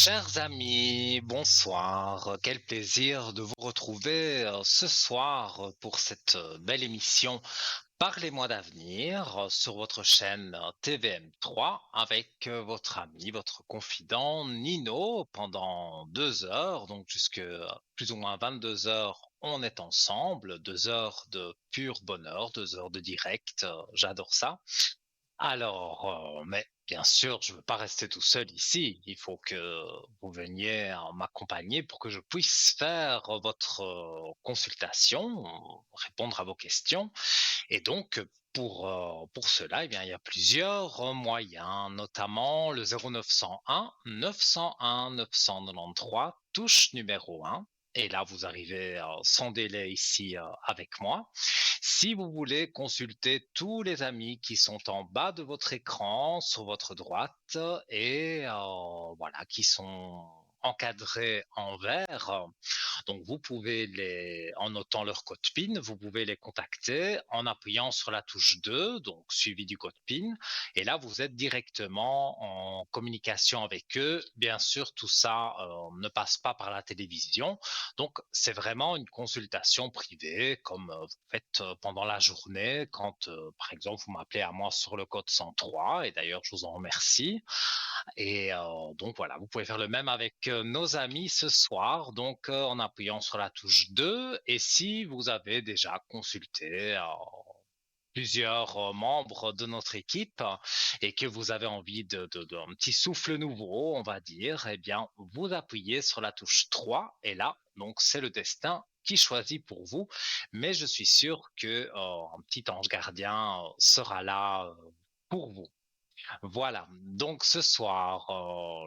Chers amis, bonsoir. Quel plaisir de vous retrouver ce soir pour cette belle émission Parlez-moi d'avenir sur votre chaîne TVM3 avec votre ami, votre confident Nino pendant 2 heures, donc jusque plus ou moins 22 heures. On est ensemble, 2 heures de pur bonheur, 2 heures de direct. J'adore ça. Alors, mais bien sûr, je ne veux pas rester tout seul ici. Il faut que vous veniez m'accompagner pour que je puisse faire votre consultation, répondre à vos questions. Et donc, pour cela, eh bien, il y a plusieurs moyens, notamment le 0901 901 993, touche numéro 1. Et là, vous arrivez sans délai ici avec moi. Si vous voulez consulter tous les amis qui sont en bas de votre écran, sur votre droite, et voilà, qui sont encadrés en vert, donc vous pouvez en notant leur code PIN, vous pouvez les contacter en appuyant sur la touche 2, donc suivi du code PIN, et là vous êtes directement en communication avec eux. Bien sûr, tout ça ne passe pas par la télévision, donc c'est vraiment une consultation privée, comme vous faites pendant la journée, quand par exemple vous m'appelez à moi sur le code 103, et d'ailleurs je vous en remercie. Et donc voilà, vous pouvez faire le même avec nos amis ce soir, donc en appuyant sur la touche 2. Et si vous avez déjà consulté plusieurs membres de notre équipe et que vous avez envie d'un petit souffle nouveau, on va dire, eh bien, vous appuyez sur la touche 3 et là, donc c'est le destin qui choisit pour vous. Mais je suis sûr que un petit ange gardien sera là pour vous. Voilà, donc ce soir,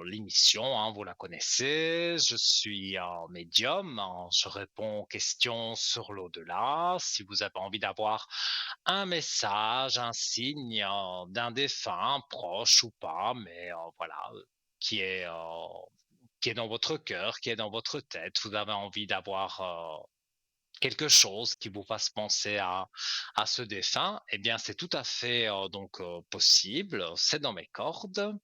l'émission, hein, vous la connaissez, je suis médium, hein, je réponds aux questions sur l'au-delà. Si vous avez envie d'avoir un message, un signe d'un défunt, proche ou pas, mais voilà, qui est, euh, qui est dans votre cœur, qui est dans votre tête, vous avez envie d'avoir quelque chose qui vous fasse penser à ce défunt, eh bien, c'est tout à fait possible. C'est dans mes cordes.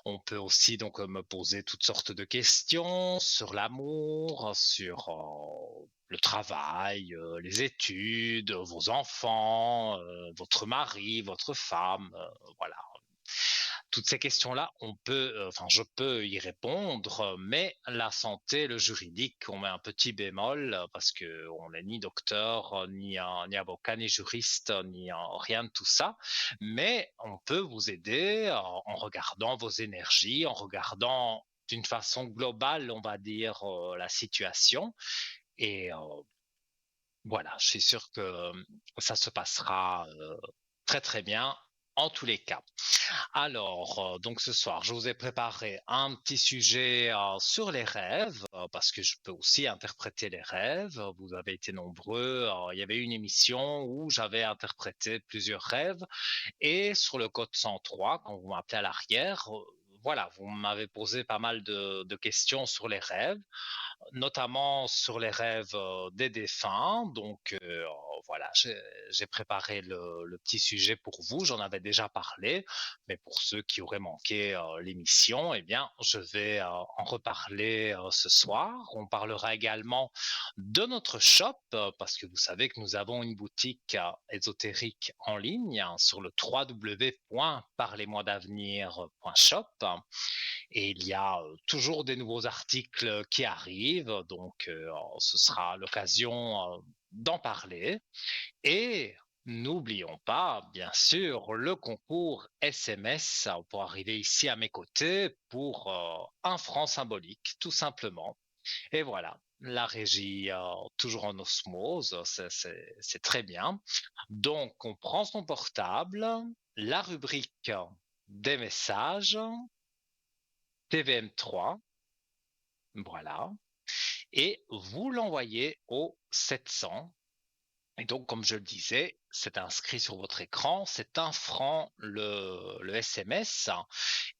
On peut aussi donc me poser toutes sortes de questions sur l'amour, sur le travail, les études, vos enfants, votre mari, votre femme, voilà, toutes ces questions-là, enfin, je peux y répondre, mais la santé, le juridique, on met un petit bémol parce que on n'est ni docteur, ni avocat, ni juriste, ni rien de tout ça. Mais on peut vous aider en regardant vos énergies, en regardant d'une façon globale, on va dire, la situation. Et voilà, je suis sûr que ça se passera très très bien en tous les cas. Alors, donc ce soir, je vous ai préparé un petit sujet sur les rêves, parce que je peux aussi interpréter les rêves. Vous avez été nombreux. Il y avait une émission où j'avais interprété plusieurs rêves. Et sur le code 103, quand vous m'appelez à l'arrière, voilà, vous m'avez posé pas mal de questions sur les rêves, notamment sur les rêves des défunts. Donc voilà, j'ai préparé le petit sujet pour vous. J'en avais déjà parlé, mais pour ceux qui auraient manqué l'émission, eh bien, je vais en reparler ce soir. On parlera également de notre shop, parce que vous savez que nous avons une boutique ésotérique en ligne sur le www.parlez-moi-d'avenir.shop. Et il y a toujours des nouveaux articles qui arrivent, donc ce sera l'occasion d'en parler. Et n'oublions pas, bien sûr, le concours SMS pour arriver ici à mes côtés pour 1 franc symbolique, tout simplement. Et voilà, la régie, toujours en osmose, c'est très bien. Donc, on prend son portable, la rubrique des messages, TVM3, voilà, et vous l'envoyez au 700. Et donc, comme je le disais, c'est inscrit sur votre écran, c'est 1 franc le SMS.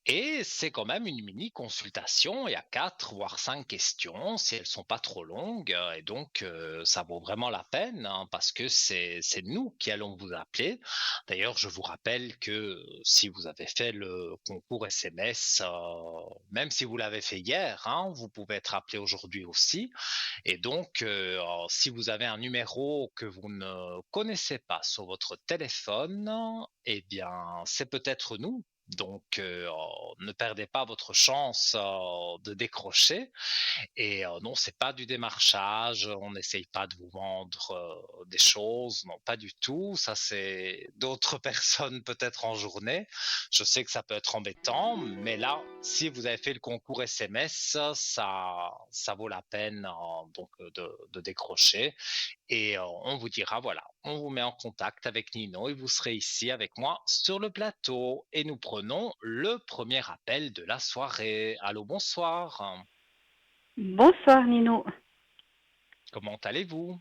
Et c'est quand même une mini consultation. Il y a 4 voire 5 questions, si elles sont pas trop longues, et donc ça vaut vraiment la peine, hein, parce que c'est nous qui allons vous appeler. D'ailleurs, je vous rappelle que si vous avez fait le concours SMS, même si vous l'avez fait hier, hein, vous pouvez être appelé aujourd'hui aussi. Et donc, si vous avez un numéro que vous ne connaissez pas sur votre téléphone, eh bien, c'est peut-être nous. Donc, ne perdez pas votre chance de décrocher. Et non, c'est pas du démarchage, on n'essaye pas de vous vendre des choses, non, pas du tout. Ça, c'est d'autres personnes peut-être en journée. Je sais que ça peut être embêtant, mais là, si vous avez fait le concours SMS, ça vaut la peine donc de décrocher. Et on vous dira, voilà, on vous met en contact avec Nino et vous serez ici avec moi sur le plateau. Et nous prenons le premier appel de la soirée. Allô, bonsoir. Bonsoir Nino. Comment allez-vous?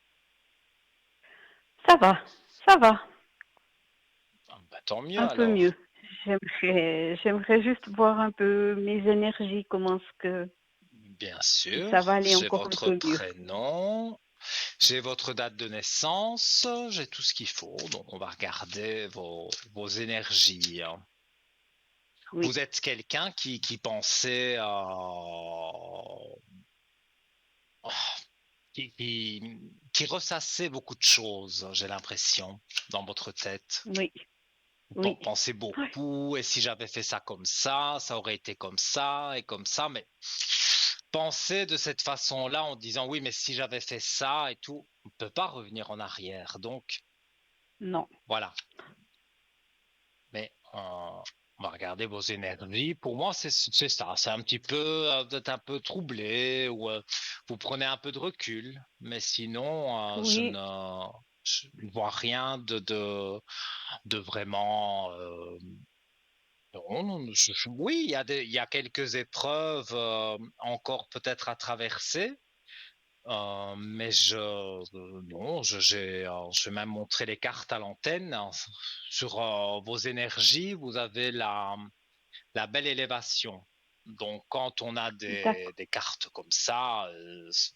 Ça va, ça va, Ah, bah, tant mieux un peu mieux. alors. J'aimerais juste voir un peu mes énergies, comment est-ce que Bien si ça va sûr, aller j'ai encore un votre peu mieux. prénom, j'ai votre date de naissance, j'ai tout ce qu'il faut. Donc on va regarder vos énergies. Oui, Vous êtes quelqu'un qui pensait, qui ressassait beaucoup de choses, j'ai l'impression, dans votre tête. oui, Vous oui. pensez Ouais. beaucoup, et si j'avais fait ça comme ça aurait été comme ça et comme ça, mais penser de cette façon-là en disant oui, mais si j'avais fait ça et tout, on ne peut pas revenir en arrière. Donc Non, voilà. Mais on va regarder vos énergies. Pour moi, c'est ça. C'est un petit peu, vous êtes un peu troublé ou vous prenez un peu de recul. Mais sinon, oui, je ne vois rien de vraiment. Non, non, oui, il y a quelques épreuves encore peut-être à traverser. Mais non, je vais même montrer les cartes à l'antenne, hein. Sur vos énergies, vous avez la belle élévation. Donc, quand on a d'accord, des cartes comme ça,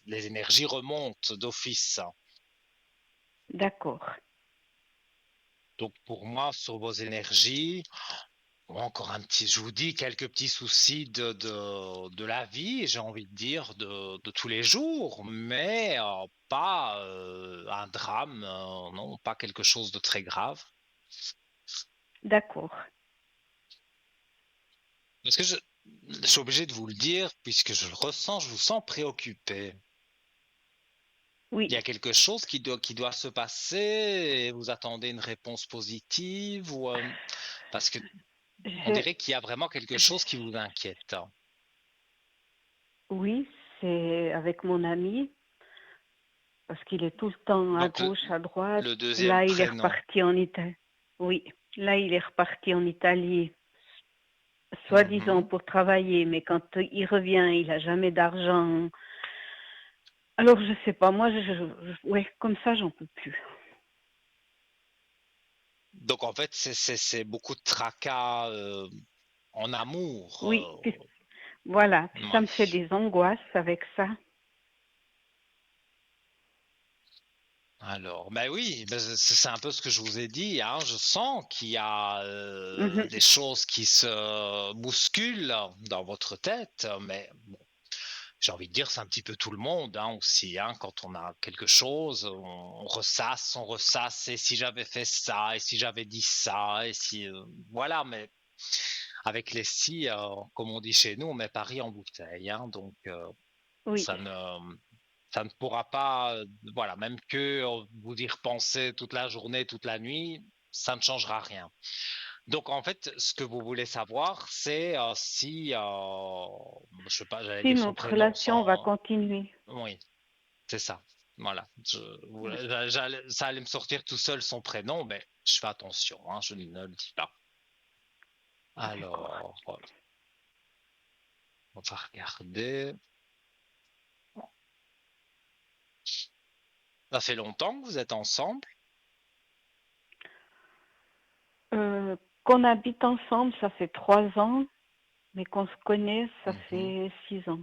les énergies remontent d'office. d'accord, Donc, pour moi, sur vos énergies, bon, encore un petit, je vous dis, quelques petits soucis de la vie, j'ai envie de dire, de tous les jours, mais pas un drame, non, pas quelque chose de très grave. d'accord. Parce que je suis obligé de vous le dire, puisque je le ressens, je vous sens préoccupé. Oui, Il y a quelque chose qui doit se passer et vous attendez une réponse positive ou, parce que on je, dirait qu'il y a vraiment quelque je- chose qui vous inquiète. oui, c'est avec mon ami parce qu'il est tout le temps à Donc, gauche, à droite. le deuxième Là, il est prénom. reparti en Italie. Oui, là, il est reparti en Italie soi-disant Mhm. pour travailler, mais quand il revient, il a jamais d'argent. Alors, je sais pas, moi, ouais, comme ça, j'en peux plus. Donc en fait, c'est beaucoup de tracas en amour. Oui, voilà, puis ça Ouais. me fait des angoisses avec ça. Alors, ben oui, ben c'est un peu ce que je vous ai dit, hein. Je sens qu'il y a Mhm. des choses qui se bousculent dans votre tête, mais bon, j'ai envie de dire, c'est un petit peu tout le monde, hein, aussi, hein. Quand on a quelque chose, on ressasse, et si j'avais fait ça, et si j'avais dit ça, et si, voilà, mais avec les si, comme on dit chez nous, on met Paris en bouteille, hein. Donc Oui, ça ne, ça ne pourra pas, voilà, même que vous y repensez toute la journée, toute la nuit, ça ne changera rien. Donc en fait, ce que vous voulez savoir, c'est si, je sais pas, j'allais si dire son notre prénom relation va sans, continuer. oui, c'est ça. Voilà, ça allait me sortir tout seul son prénom, mais je fais attention, hein, je ne le dis pas. D'accord. Alors, on va regarder. Ça fait longtemps que vous êtes ensemble? Qu'on habite ensemble, ça fait 3 ans. Mais qu'on se connaît, ça Mhm. fait 6 ans.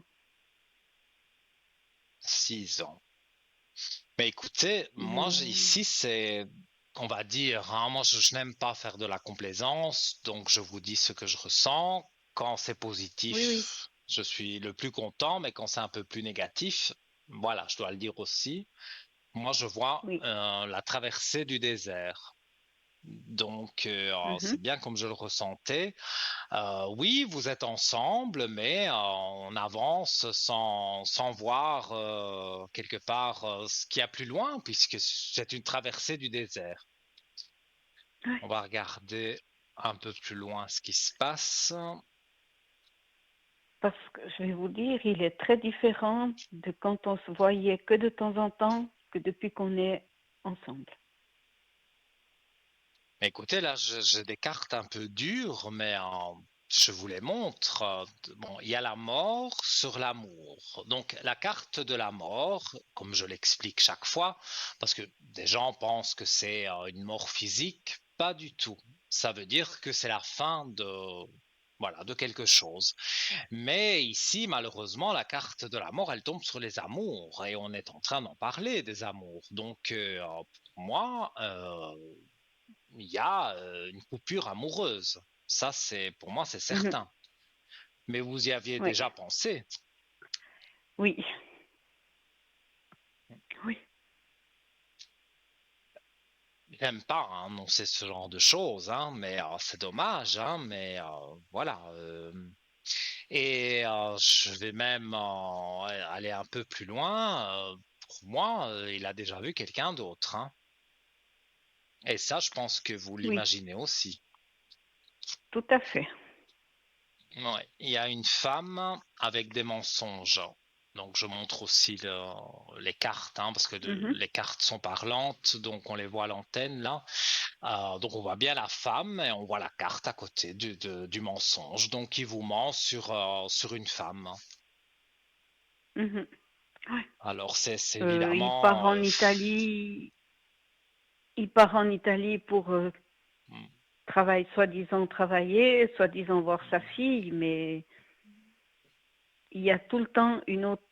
6 ans. Mais écoutez, moi, Mais ici, c'est, on va dire, hein, moi, je n'aime pas faire de la complaisance, donc je vous dis ce que je ressens. Quand c'est oui, oui, positif, je suis le plus content, mais quand c'est un peu plus négatif, voilà, je dois le dire aussi. Moi, je vois oui. la traversée du désert. Donc, Mhm. c'est bien comme je le ressentais. Oui, vous êtes ensemble, mais on avance sans voir quelque part ce qu'il y a plus loin, puisque c'est une traversée du désert. Ouais. On va regarder un peu plus loin ce qui se passe. Parce que je vais vous dire, il est très différent de quand on se voyait que de temps en temps que depuis qu'on est ensemble. Écoutez, là, j'ai des cartes un peu dures, mais je vous les montre. Bon, il y a la mort sur l'amour. Donc, la carte de la mort, comme je l'explique chaque fois, parce que des gens pensent que c'est une mort physique, pas du tout. Ça veut dire que c'est la fin voilà, de quelque chose. Mais ici, malheureusement, la carte de la mort, elle tombe sur les amours, et on est en train d'en parler des amours. Donc, pour moi, il y a une coupure amoureuse. Ça, c'est pour moi, c'est Mhm. certain. Mais vous y aviez Oui, déjà pensé. oui, oui. J'aime pas hein, annoncer ce genre de choses, hein, mais c'est dommage, hein, mais voilà. Et je vais même aller un peu plus loin. Pour moi, il a déjà vu quelqu'un d'autre, hein. Et ça, je pense que vous Oui, l'imaginez aussi. tout à fait. Ouais, il y a une femme avec des mensonges. Donc je montre aussi les cartes, hein, parce que Mhm. les cartes sont parlantes, donc on les voit à l'antenne là. Donc on voit bien la femme et on voit la carte à côté du mensonge. Donc il vous ment sur une femme. Mhm. Ouais. Alors c'est Il part évidemment en Italie. Il part en Italie pour hmm, soi-disant travailler, soi-disant voir sa fille, mais il y a tout le temps une autre.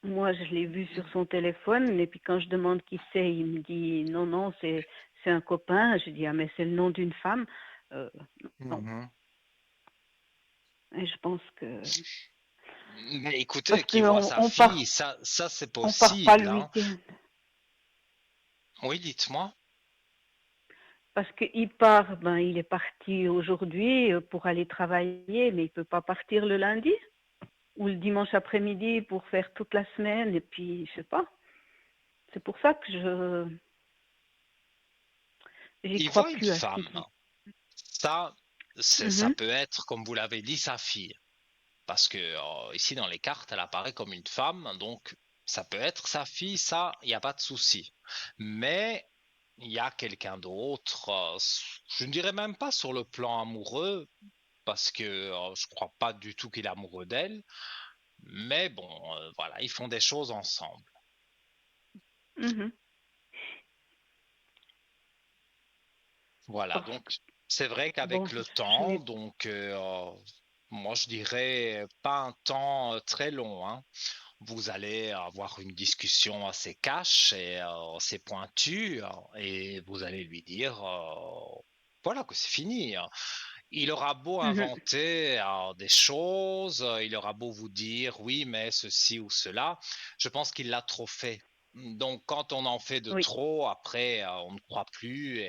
Moi, je l'ai vu sur son téléphone, et puis quand je demande qui c'est, il me dit non, non, c'est un copain. Je dis ah mais c'est le nom d'une femme. Euh, non. mhm. Et je pense que Mais parce écoutez, qui voit qu'on sa fille, ça c'est on part pas possible, le hein. week-end. Oui, dites-moi. Parce qu'il part, ben il est parti aujourd'hui pour aller travailler, mais il peut pas partir le lundi ou le dimanche après-midi pour faire toute la semaine. Et puis je sais pas. C'est pour ça que je j'y Il crois voit une plus à ce qu'il femme. dit. Ça, ça Mhm. peut être, comme vous l'avez dit, sa fille. Parce que ici, dans les cartes, elle apparaît comme une femme. Donc, ça peut être sa fille, ça, il n'y a pas de souci. Mais il y a quelqu'un d'autre. Je ne dirais même pas sur le plan amoureux, parce que je crois pas du tout qu'il est amoureux d'elle. Mais bon, voilà, ils font des choses ensemble. Mhm. Voilà, Parce donc c'est vrai bon, qu'avec le je temps, l'ai. donc moi je dirais pas un temps très long, hein. Vous allez avoir une discussion assez cash et assez pointue et vous allez lui dire voilà que c'est fini, hein. Il aura beau Mhm. inventer des choses, il aura beau vous dire oui mais ceci ou cela, je pense qu'il l'a trop fait. Donc quand on en fait de Oui. trop, après on ne croit plus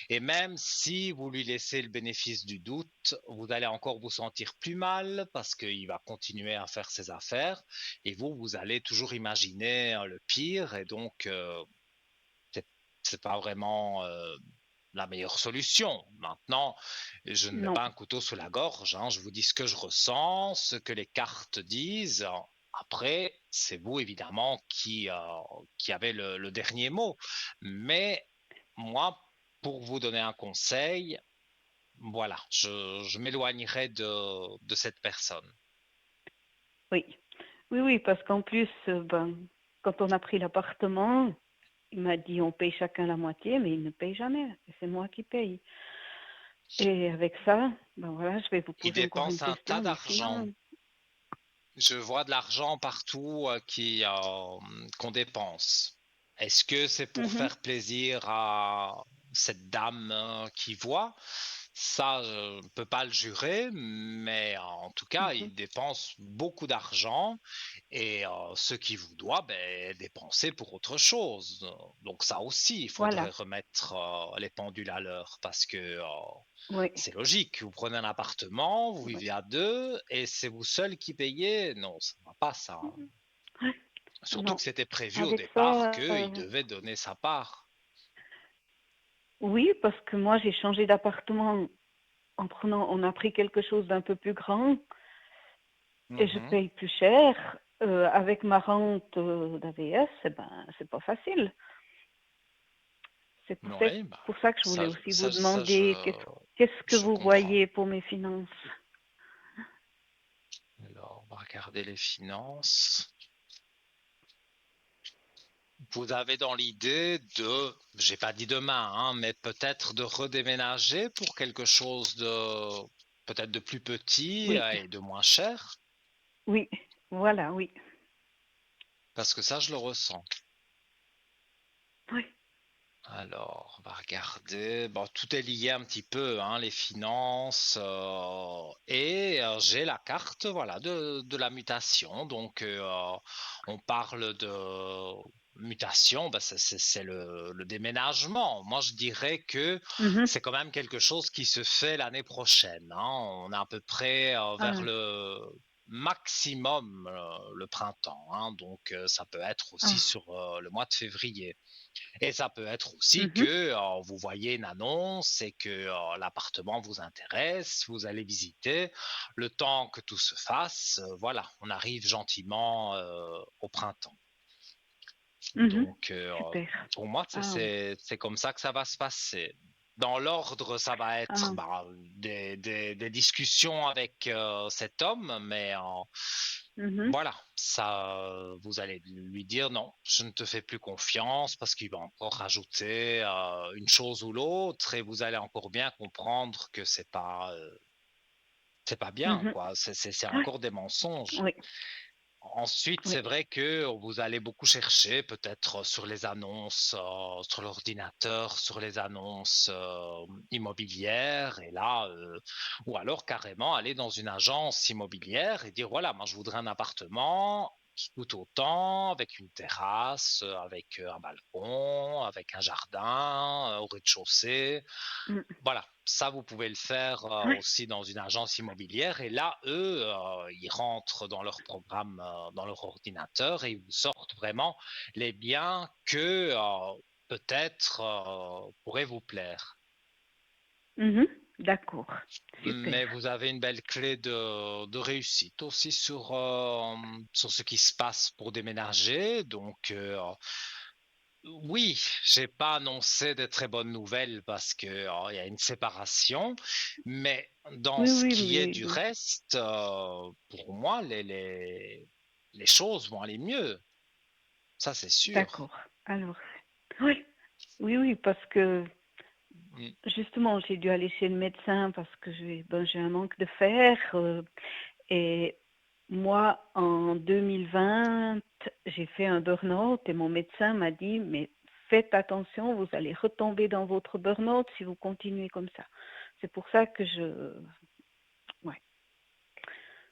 et même si vous lui laissez le bénéfice du doute, vous allez encore vous sentir plus mal parce qu'il va continuer à faire ses affaires et vous allez toujours imaginer le pire et donc c'est c'est pas vraiment la meilleure solution. Maintenant, je ne mets Non. pas un couteau sous la gorge, hein, je vous dis ce que je ressens, ce que les cartes disent. Après, c'est vous évidemment qui avez le dernier mot. Mais moi, pour vous donner un conseil, voilà, je m'éloignerai de cette personne. Oui. Oui, oui, parce qu'en plus, ben, quand on a pris l'appartement, il m'a dit on paye chacun la moitié, mais il ne paye jamais. Et c'est moi qui paye. Et avec ça, ben voilà, je vais vous Il poser encore une dépense un tas question, mais d'argent. sinon, Je vois de l'argent partout qu'on dépense. Est-ce que c'est pour mhm, faire plaisir à cette dame qui voit? Ça, je ne peux pas le jurer, mais en tout cas, mhm, il dépense beaucoup d'argent et ce qu'il vous doit, ben, dépenser pour autre chose. Donc ça aussi, il faudrait voilà, remettre les pendules à l'heure parce que oui, c'est logique. Vous prenez un appartement, vous oui. vivez à deux et c'est vous seul qui payez. Non, ça ne va pas ça. Ouais, Surtout non, que c'était prévu au avec départ ça, qu'il devait donner sa part. oui, parce que moi j'ai changé d'appartement on a pris quelque chose d'un peu plus grand et je Mhm. paye plus cher. Avec ma rente d'AVS, eh ben, c'est pas facile. C'est Oui, bah, pour ça que je voulais aussi vous demander qu'est-ce que je vous comprends. voyez pour mes finances. Alors, on va regarder les finances. Vous avez dans l'idée j'ai pas dit demain, hein, mais peut-être de redéménager pour quelque chose de peut-être de plus petit Oui, et de moins cher, oui, voilà, oui. parce que ça, je le ressens. Oui. Alors, on va regarder. Bon, tout est lié un petit peu, hein, les finances. Et j'ai la carte, voilà, de la mutation. Donc, on parle de mutation, bah, c'est le déménagement. Moi, je dirais que Mhm. c'est quand même quelque chose qui se fait l'année prochaine, hein. On est à peu près vers Ah, le maximum le printemps, hein. Donc, ça peut être aussi ah. sur le mois de février. Et ça peut être aussi Mhm. que vous voyez une annonce et que l'appartement vous intéresse, vous allez visiter. Le temps que tout se fasse, voilà, on arrive gentiment au printemps. Mhm. Donc, Super. pour moi, Ah oui. c'est comme ça que ça va se passer. Dans l'ordre, ça va être Ah. bah, des discussions avec cet homme, mais Mhm. voilà, ça, vous allez lui dire non, je ne te fais plus confiance parce qu'il va encore rajouter une chose ou l'autre et vous allez encore bien comprendre que c'est pas bien, Mhm. quoi. C'est Oui, encore des mensonges. oui, Ensuite, oui. c'est vrai que vous allez beaucoup chercher, peut-être sur les annonces, sur l'ordinateur, sur les annonces immobilières, et là, ou alors carrément aller dans une agence immobilière et dire, voilà, moi je voudrais un appartement qui coûte autant, avec une terrasse, avec un balcon, avec un jardin, au rez-de-chaussée. Mm. Voilà, ça vous pouvez le faire Oui. aussi dans une agence immobilière et là, eux, ils rentrent dans leur programme, dans leur ordinateur et ils vous sortent vraiment les biens que peut-être pourraient vous plaire. Mhm. D'accord. Super. Mais vous avez une belle clé de réussite aussi sur ce qui se passe pour déménager. Donc, oui, j'ai pas annoncé de très bonnes nouvelles parce que il y a une séparation, mais dans Oui, ce oui, qui est mais du reste, pour moi, les choses vont aller mieux. Ça, c'est sûr. d'accord. Alors, oui, oui, oui, parce que Mm. justement, j'ai dû aller chez le médecin parce que j'ai un manque de fer. Et moi, en 2020, j'ai fait un burn-out et mon médecin m'a dit, mais faites attention, vous allez retomber dans votre burn-out si vous continuez comme ça. C'est pour ça que ouais,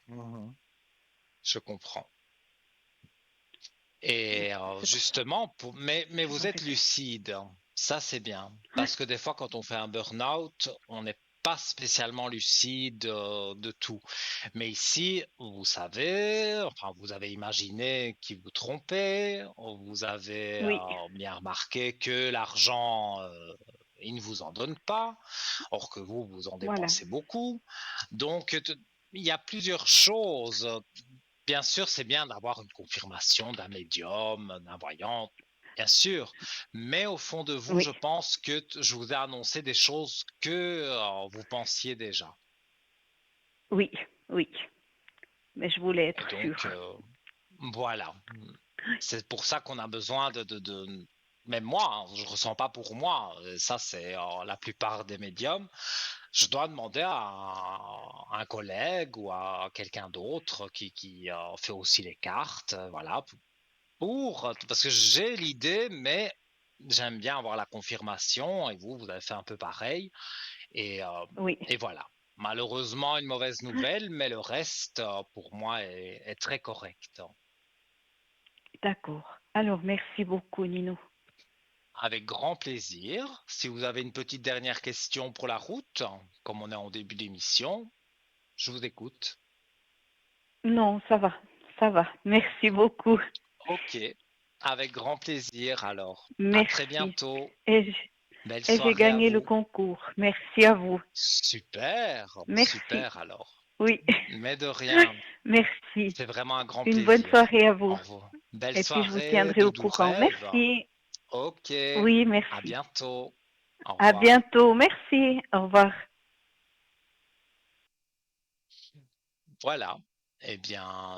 Mhm. Je comprends. Et c'est pour ça. justement, mais Je vous êtes m'arrêtais. lucide, hein. Ça c'est bien. Ouais, Parce que des fois, quand on fait un burn-out, on n'est pas spécialement lucide de tout. Mais ici, vous savez, enfin, vous avez imaginé qu'il vous trompait, vous avez oui, bien remarqué que l'argent, il ne vous en donne pas, or que vous, vous en voilà. dépensez beaucoup. Donc, il y a plusieurs choses. Bien sûr, c'est bien d'avoir une confirmation d'un médium, d'un voyant, bien sûr. Mais au fond de vous, Oui, je pense que je vous ai annoncé des choses que vous pensiez déjà. oui, oui. Mais je voulais Et être donc, sûre. voilà. C'est pour ça qu'on a besoin même moi, hein, je ne ressens pas pour moi. Ça, c'est la plupart des médiums. je dois demander à un collègue ou à quelqu'un d'autre qui fait aussi les cartes, voilà, parce que j'ai l'idée, mais j'aime bien avoir la confirmation, et vous avez fait un peu pareil, et, euh, Oui, et voilà. Malheureusement, une mauvaise nouvelle, mais le reste, pour moi, est très correct. d'accord. Alors, merci beaucoup, Nino. Avec grand plaisir. Si vous avez une petite dernière question pour la route, comme on est en début d'émission, je vous écoute. Non, ça va, ça va. Merci beaucoup. Ok, avec grand plaisir alors. À très Merci. bientôt. Et j- Belle et j'ai soirée à gagné le vous. concours. Merci à vous. Super, Merci. super alors. Oui. Mais de rien, Merci. c'est vraiment un grand Une bonne plaisir. soirée à Au vous. revoir. Belle Et puis, je vous soirée, tiendrai de au doux courant. rêves. Merci. Ok, Oui, à merci. bientôt. Au À revoir. bientôt. Merci. Au revoir. Voilà. Eh bien,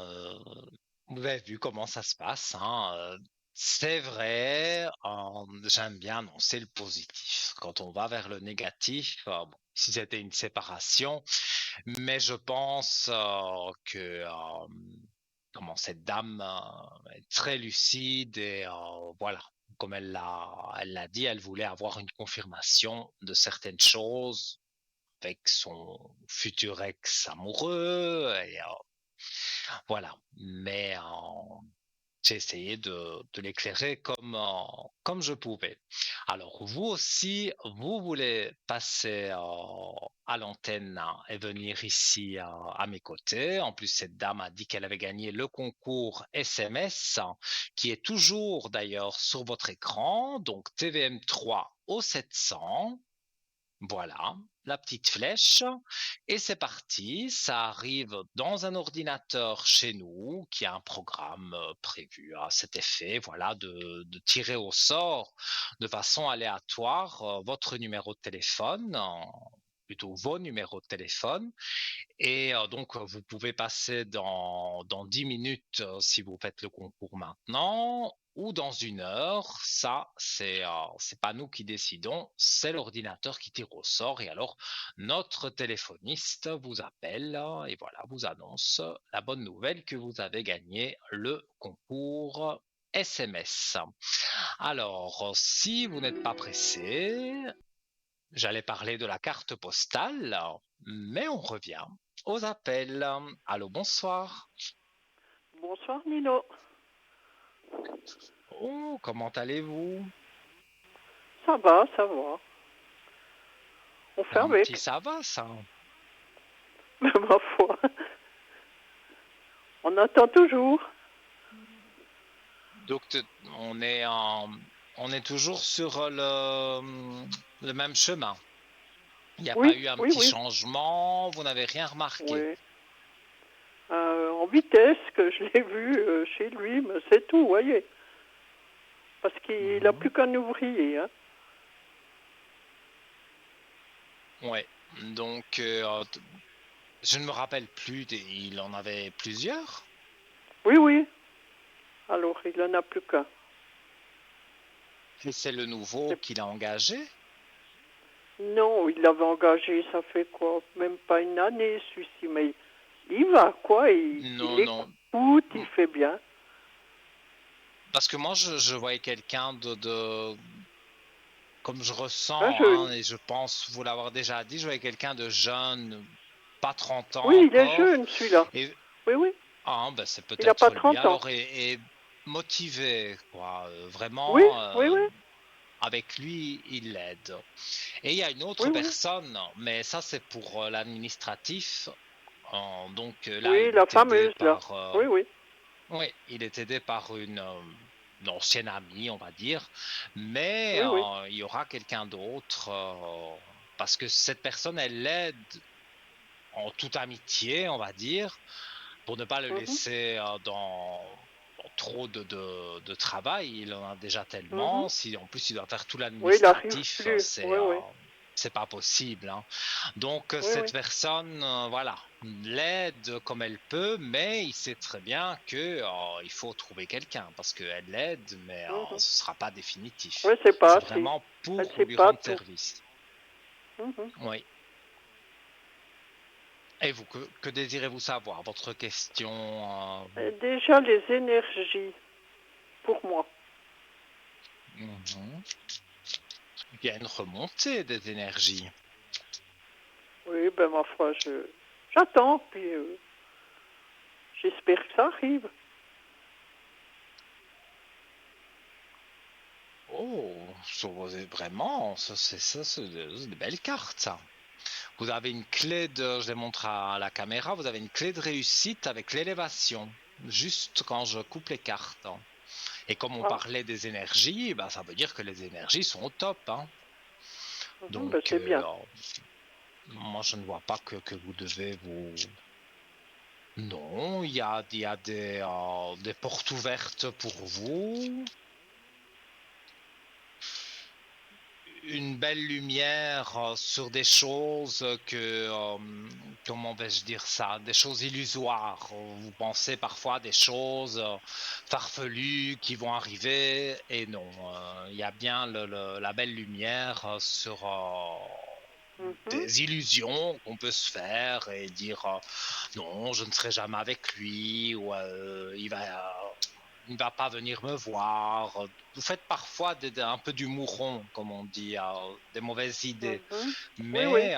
vous avez vu comment ça se passe, hein. C'est vrai, j'aime bien annoncer le positif. Quand on va vers le négatif, bon, si c'était une séparation, mais je pense que comment cette dame est très lucide et voilà, comme elle l'a dit, elle voulait avoir une confirmation de certaines choses avec son futur ex amoureux et voilà. Mais j'ai essayé de l'éclairer comme je pouvais. Alors, vous aussi, vous voulez passer à l'antenne hein, et venir ici à mes côtés. En plus, cette dame a dit qu'elle avait gagné le concours SMS, hein, qui est toujours d'ailleurs sur votre écran, donc TVM3 au 700. Voilà, la petite flèche. Et c'est parti, ça arrive dans un ordinateur chez nous qui a un programme prévu à cet effet, voilà, de tirer au sort de façon aléatoire votre numéro de téléphone, plutôt vos numéros de téléphone. Et donc, vous pouvez passer dans 10 minutes si vous faites le concours maintenant ou dans 1 heure. Ça, c'est pas nous qui décidons, c'est l'ordinateur qui tire au sort. Et alors, notre téléphoniste vous appelle et voilà, vous annonce la bonne nouvelle que vous avez gagné le concours SMS. Alors, si vous n'êtes pas pressé, j'allais parler de la carte postale, mais on revient aux appels. Allô, bonsoir. Bonsoir Nino. Oh, comment allez-vous? Ça va, ça va. On fait Un petit avec. ça va, ça. Mais ma foi. On attend toujours. Donc, on est on est toujours sur le même chemin. Il n'y a pas Oui, eu un oui, petit oui. changement, vous n'avez rien remarqué. Oui. En vitesse, que je l'ai vu chez lui, mais c'est tout, voyez. Parce qu'il n'a Mhm. plus qu'un ouvrier. Hein. Ouais. Donc, je ne me rappelle plus, il en avait plusieurs. Oui, oui. Alors, il n'en a plus qu'un. Et c'est le nouveau qu'il a engagé. Non, il l'avait engagé, ça fait quoi? Même pas une année, celui-ci. Mais il va, quoi. Il Non, non. écoute, il fait bien. Parce que moi, je voyais quelqu'un comme je Un ressens, hein, jeune. et je pense vous l'avoir déjà dit, je voyais quelqu'un de jeune, pas 30 ans Oui, il est encore, jeune, celui-là. et Oui, oui. ah, ben, c'est Il n'a pas peut-être lui 30 ans. alors, et motivé, quoi, Oui, vraiment, oui, oui. avec lui, il l'aide. Et il y a une autre Oui, oui. personne, mais ça c'est pour l'administratif, donc là, Oui, il la est aidé fameuse, là. par Oui, oui. oui, il est aidé par une ancienne amie, on va dire, mais Oui, oui. il y aura quelqu'un d'autre parce que cette personne, elle l'aide en toute amitié, on va dire, pour ne pas le Mhm, laisser dans trop de travail. Il en a déjà mhm. tellement. Si en plus il doit faire tout Oui, il n'arrive l'administratif, plus. Oui, oui. c'est pas possible, hein. Donc Oui, cette oui. personne, voilà, l'aide comme elle peut, mais il sait très bien que il faut trouver quelqu'un parce qu'elle l'aide, mais Mhm. ce sera pas Oui, définitif. c'est pas C'est assez. vraiment Elle pour sait lui pas rendre tout. service. Mhm. Oui. Et vous, que désirez-vous savoir? Votre question? Déjà, les énergies, pour moi. Mhm. Il y a une remontée des énergies. Oui, ben ma foi, j'attends, puis j'espère que ça arrive. Oh, vraiment, ça, c'est des belles cartes, ça. Vous avez une clé de, je les montre à la caméra, vous avez une clé de réussite avec l'élévation, juste quand je coupe les cartes. Et comme on Ah, parlait des énergies, ben, ça veut dire que les énergies sont au top, hein. ben Donc, c'est bien. moi, je ne vois pas que vous devez vous... Non, il y a des portes ouvertes pour vous. Une belle lumière sur des choses comment vais-je dire ça, des choses illusoires. Vous pensez parfois à des choses farfelues qui vont arriver, et non, il y a bien la belle lumière sur Mhm. des illusions qu'on peut se faire et dire non, je ne serai jamais avec lui, ou il ne va pas venir me voir. Vous faites parfois un peu du mouron, comme on dit, des mauvaises idées. Mhm. Oui, oui. Mais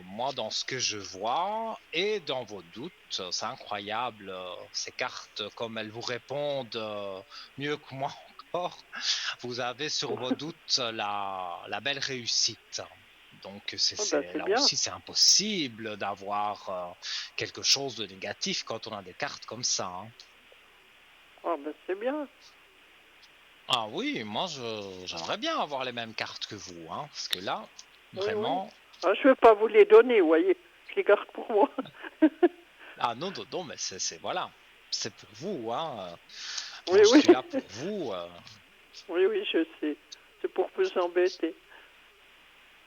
moi, dans ce que je vois et dans vos doutes, c'est incroyable. Ces cartes, comme elles vous répondent mieux que moi encore, vous avez sur vos doutes la belle réussite. Donc Ah, ben c'est là bien. aussi, c'est impossible d'avoir quelque chose de négatif quand on a des cartes comme ça, hein. Ah, ben c'est bien. Ah oui, moi j'aimerais bien avoir les mêmes cartes que vous, hein, parce que là, Oui, oui. vraiment, Ah, je ne vais pas vous les donner, vous voyez. Je les garde pour moi. ah non, non, non, mais voilà, c'est pour vous, hein. Oui, Moi je oui. suis là pour vous, Oui, oui, je sais. C'est pour vous embêter.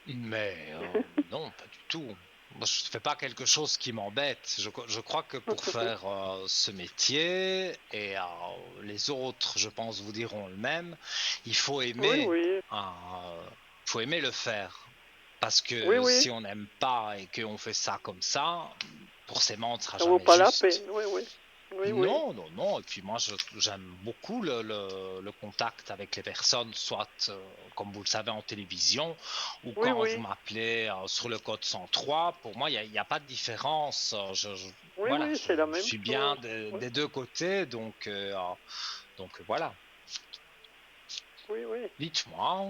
mais non, pas du tout. Moi, je ne fais pas quelque chose qui m'embête. Je crois que pour faire ce métier, et les autres, je pense, vous diront le même, il Oui, oui. faut aimer le faire. Parce Oui, que oui. si on n'aime pas et qu'on fait ça comme ça, forcément, on ne sera Ça vaut jamais pas la juste. peine. Oui, oui. Oui, oui. Non, non, non. Et puis moi, j'aime beaucoup le contact avec les personnes, soit comme vous le savez en télévision, ou Oui, quand vous oui. m'appelez sur le code 103. Pour moi, il y a pas de différence. Oui, Voilà, oui, c'est la je même suis bien chose. Oui, des deux côtés, donc voilà. oui, oui. Dites-moi,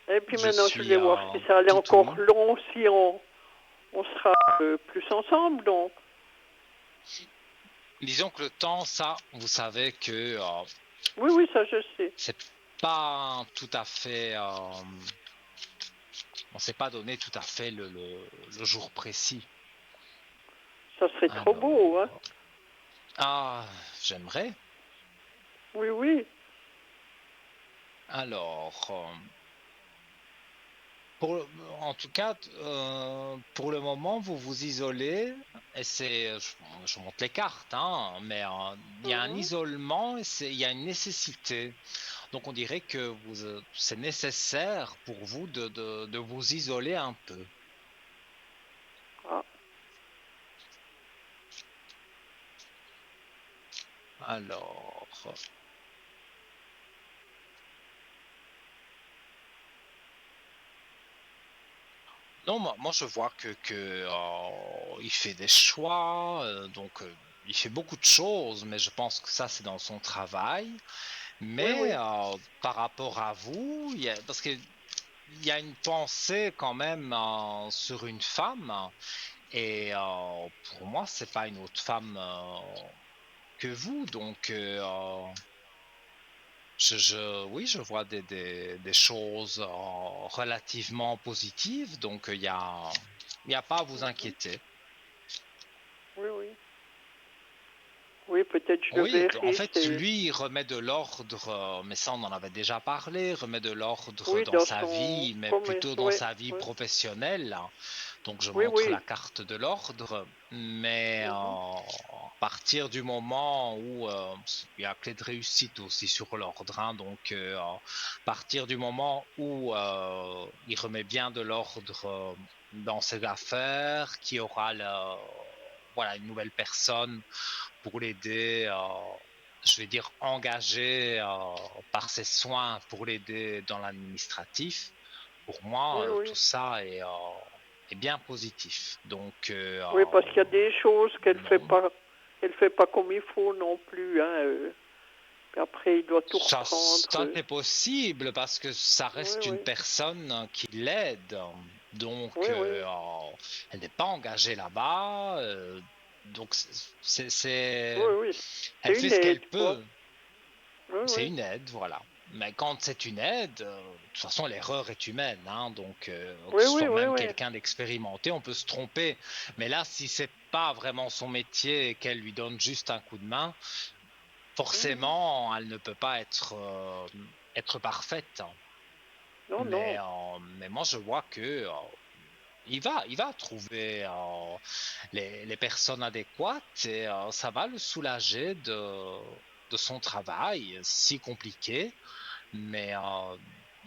Et puis je maintenant, je suis voulais voir si ça allait tout encore oui. long, si on sera plus ensemble, donc. Disons que le temps, ça, vous savez que Oui, oui, ça je sais. c'est pas tout à fait. On s'est pas donné tout à fait le jour précis. Ça serait trop beau, hein. Alors, ah, j'aimerais. Oui, oui. Alors, pour, en tout cas, pour le moment, vous vous isolez, et je monte les cartes, hein, mais il y a un Mhm. isolement, et il y a une nécessité. Donc, on dirait que c'est nécessaire pour vous de vous isoler un peu. Ah, Alors, non, moi je vois il fait des choix, il fait beaucoup de choses, mais je pense que ça c'est dans son travail. oui, Mais oui. par rapport à vous, parce qu'il y a une pensée quand même sur une femme, et pour moi c'est pas une autre femme que vous, donc oui, je vois des choses relativement positives, donc il y a pas à vous Mhm. inquiéter. Oui, oui. Oui, peut-être je le Oui, en verrai. fait, lui, il remet de l'ordre, mais ça on en avait déjà parlé, remet de l'ordre Oui, dans dans sa son vie, mais commerce. plutôt dans Oui, sa vie oui. professionnelle. Donc je Oui, montre la oui. carte de l'ordre, mais Mhm. à partir du moment où il y a clé de réussite aussi sur l'ordre, hein, donc à partir du moment où il remet bien de l'ordre dans ses affaires, qui aura voilà, une nouvelle personne pour l'aider, je vais dire engagé par ses soins pour l'aider dans l'administratif. Pour moi, Oui, tout oui. ça est bien positif. Donc, Oui, parce qu'il y a des choses non, qu'elle fait pas comme il faut non plus, hein. Puis après, il doit tout reprendre. ça c'est possible parce que ça Oui, reste une oui. personne qui l'aide. Donc, Oui, oui. elle n'est pas engagée là-bas. Donc, Oui, oui. elle C'est fait une ce qu'elle aide, quoi. peut. Oui, C'est oui. une aide, voilà. Mais quand c'est une aide, de toute façon, l'erreur est humaine, hein, donc que Oui, ce oui, soit oui, même oui. quelqu'un d'expérimenté, on peut se tromper. Mais là, si c'est pas vraiment son métier et qu'elle lui donne juste un coup de main, Mhm. forcément, elle ne peut pas être parfaite. Non, non. Mais moi, je vois que il va trouver les personnes adéquates et ça va le soulager de son travail si compliqué, mais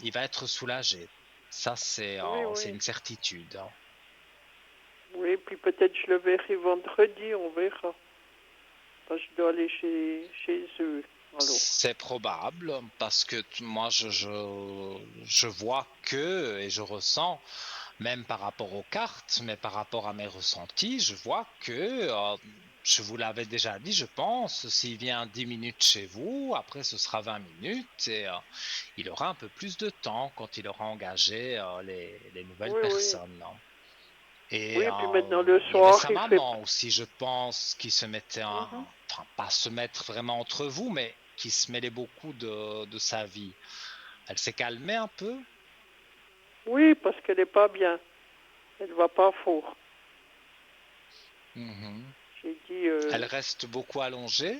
il va être soulagé. Ça, Oui, c'est oui. une certitude, hein. Oui, puis peut-être je le verrai vendredi, on verra. Parce que je dois aller chez eux. Alors. C'est probable parce que moi, je vois que et je ressens, même par rapport aux cartes, mais par rapport à mes ressentis, je vois que, je vous l'avais déjà dit, je pense, s'il vient 10 minutes chez vous, après ce sera 20 minutes et il aura un peu plus de temps quand il aura engagé les nouvelles Oui, oui. personnes, hein. Et Oui, puis maintenant le il y avait soir, sa il fait. maman aussi, je pense, qui se mettait, Mhm. enfin pas se mettre vraiment entre vous, mais qui se mêlait beaucoup de sa vie. Elle s'est calmée un peu. Oui, parce qu'elle n'est pas bien. Elle va pas fort. Mhm. J'ai dit, Elle reste beaucoup allongée.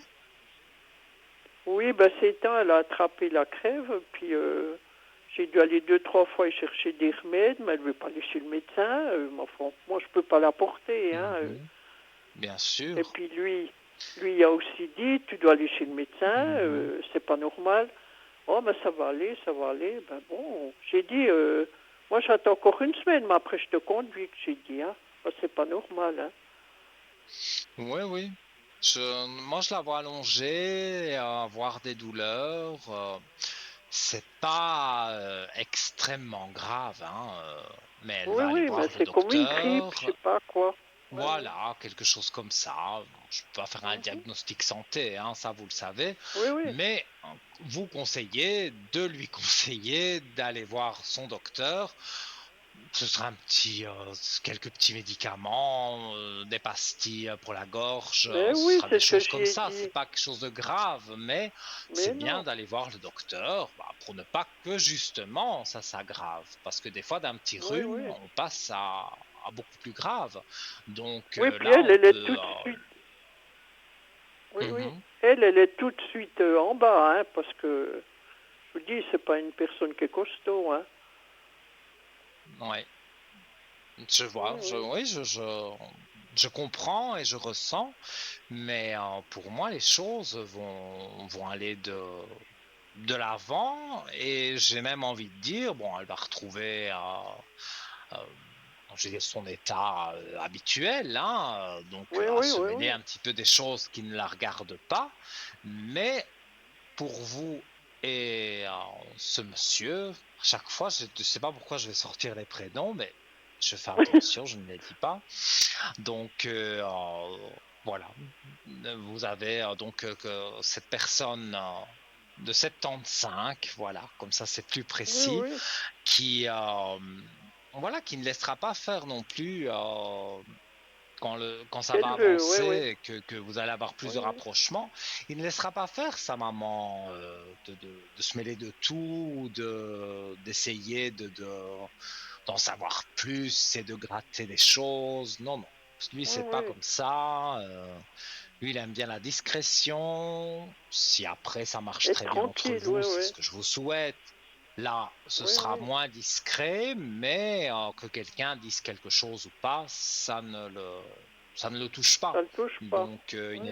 oui, ben ces temps, elle a attrapé la crève, puis j'ai dû aller 2, 3 fois y chercher des remèdes, mais elle ne veut pas aller chez le médecin. Mais enfin, moi, je peux pas la porter, hein. Mhm. Bien Et sûr. puis lui, il a aussi dit, tu dois aller chez le médecin, Mhm. c'est pas normal. Oh, ben ça va aller, ça va aller. Ben bon, j'ai dit, moi j'attends encore une semaine, mais après je te conduis, que j'ai dit, hein. Ben, c'est pas normal, hein. Oui, oui. Moi, je la vois allongée, avoir des douleurs. C'est pas extrêmement grave, hein, mais elle Oui, va aller oui, mais voir le c'est comme une grippe, je docteur. sais pas quoi. Ouais, ouais. Voilà, quelque chose comme ça. Je peux pas faire un Mhm. diagnostic santé, hein, ça vous le savez, Oui, oui. mais vous conseillez de lui conseiller d'aller voir son docteur. Ce sera quelques petits médicaments, des pastilles pour la gorge, Mais ce oui, sera des c'est ce que choses comme j'ai ça. dit. C'est pas quelque chose de grave, mais Mais c'est bien non. d'aller voir le docteur, bah, pour ne pas que justement ça s'aggrave. Parce que des fois, d'un petit Oui, rhume, oui. on passe à beaucoup plus grave. Donc Oui, puis là, elle, on elle est peut. tout de suite. Oui, oui. Mhm, Elle est tout de suite en bas, hein, parce que, je vous dis, c'est pas une personne qui est costaud, hein. ouais, je Oui, vois, oui. oui, je comprends et je ressens, mais pour moi, les choses vont aller de l'avant et j'ai même envie de dire, bon, elle va retrouver euh, je vais dire son état habituel, hein, donc Oui, à oui, se oui, mêler oui. un petit peu des choses qui ne la regardent pas, mais pour vous et ce monsieur, à chaque fois, je ne sais pas pourquoi je vais sortir les prénoms, mais je fais attention, je ne les dis pas. Donc voilà, vous avez donc cette personne de 75, voilà, comme ça c'est plus Oui, précis, oui. qui voilà, qui ne laissera pas faire non plus quand ça va Qu'elle veut, oui, oui. avancer et que vous allez avoir plus Oui, de oui. rapprochement, il ne laissera pas faire sa maman de se mêler de tout, d'essayer d'en savoir plus et de gratter des choses. Non, non. Lui, Oui, c'est pas oui. comme ça. Lui, il aime bien la discrétion. Si après ça marche Être très bien entre tranquille, vous, oui, c'est oui. ce que je vous souhaite. Là, ce Oui, sera oui. moins discret, mais que quelqu'un dise quelque chose ou pas, ça ne le touche Ça pas. ne touche pas. Donc, Oui, oui. il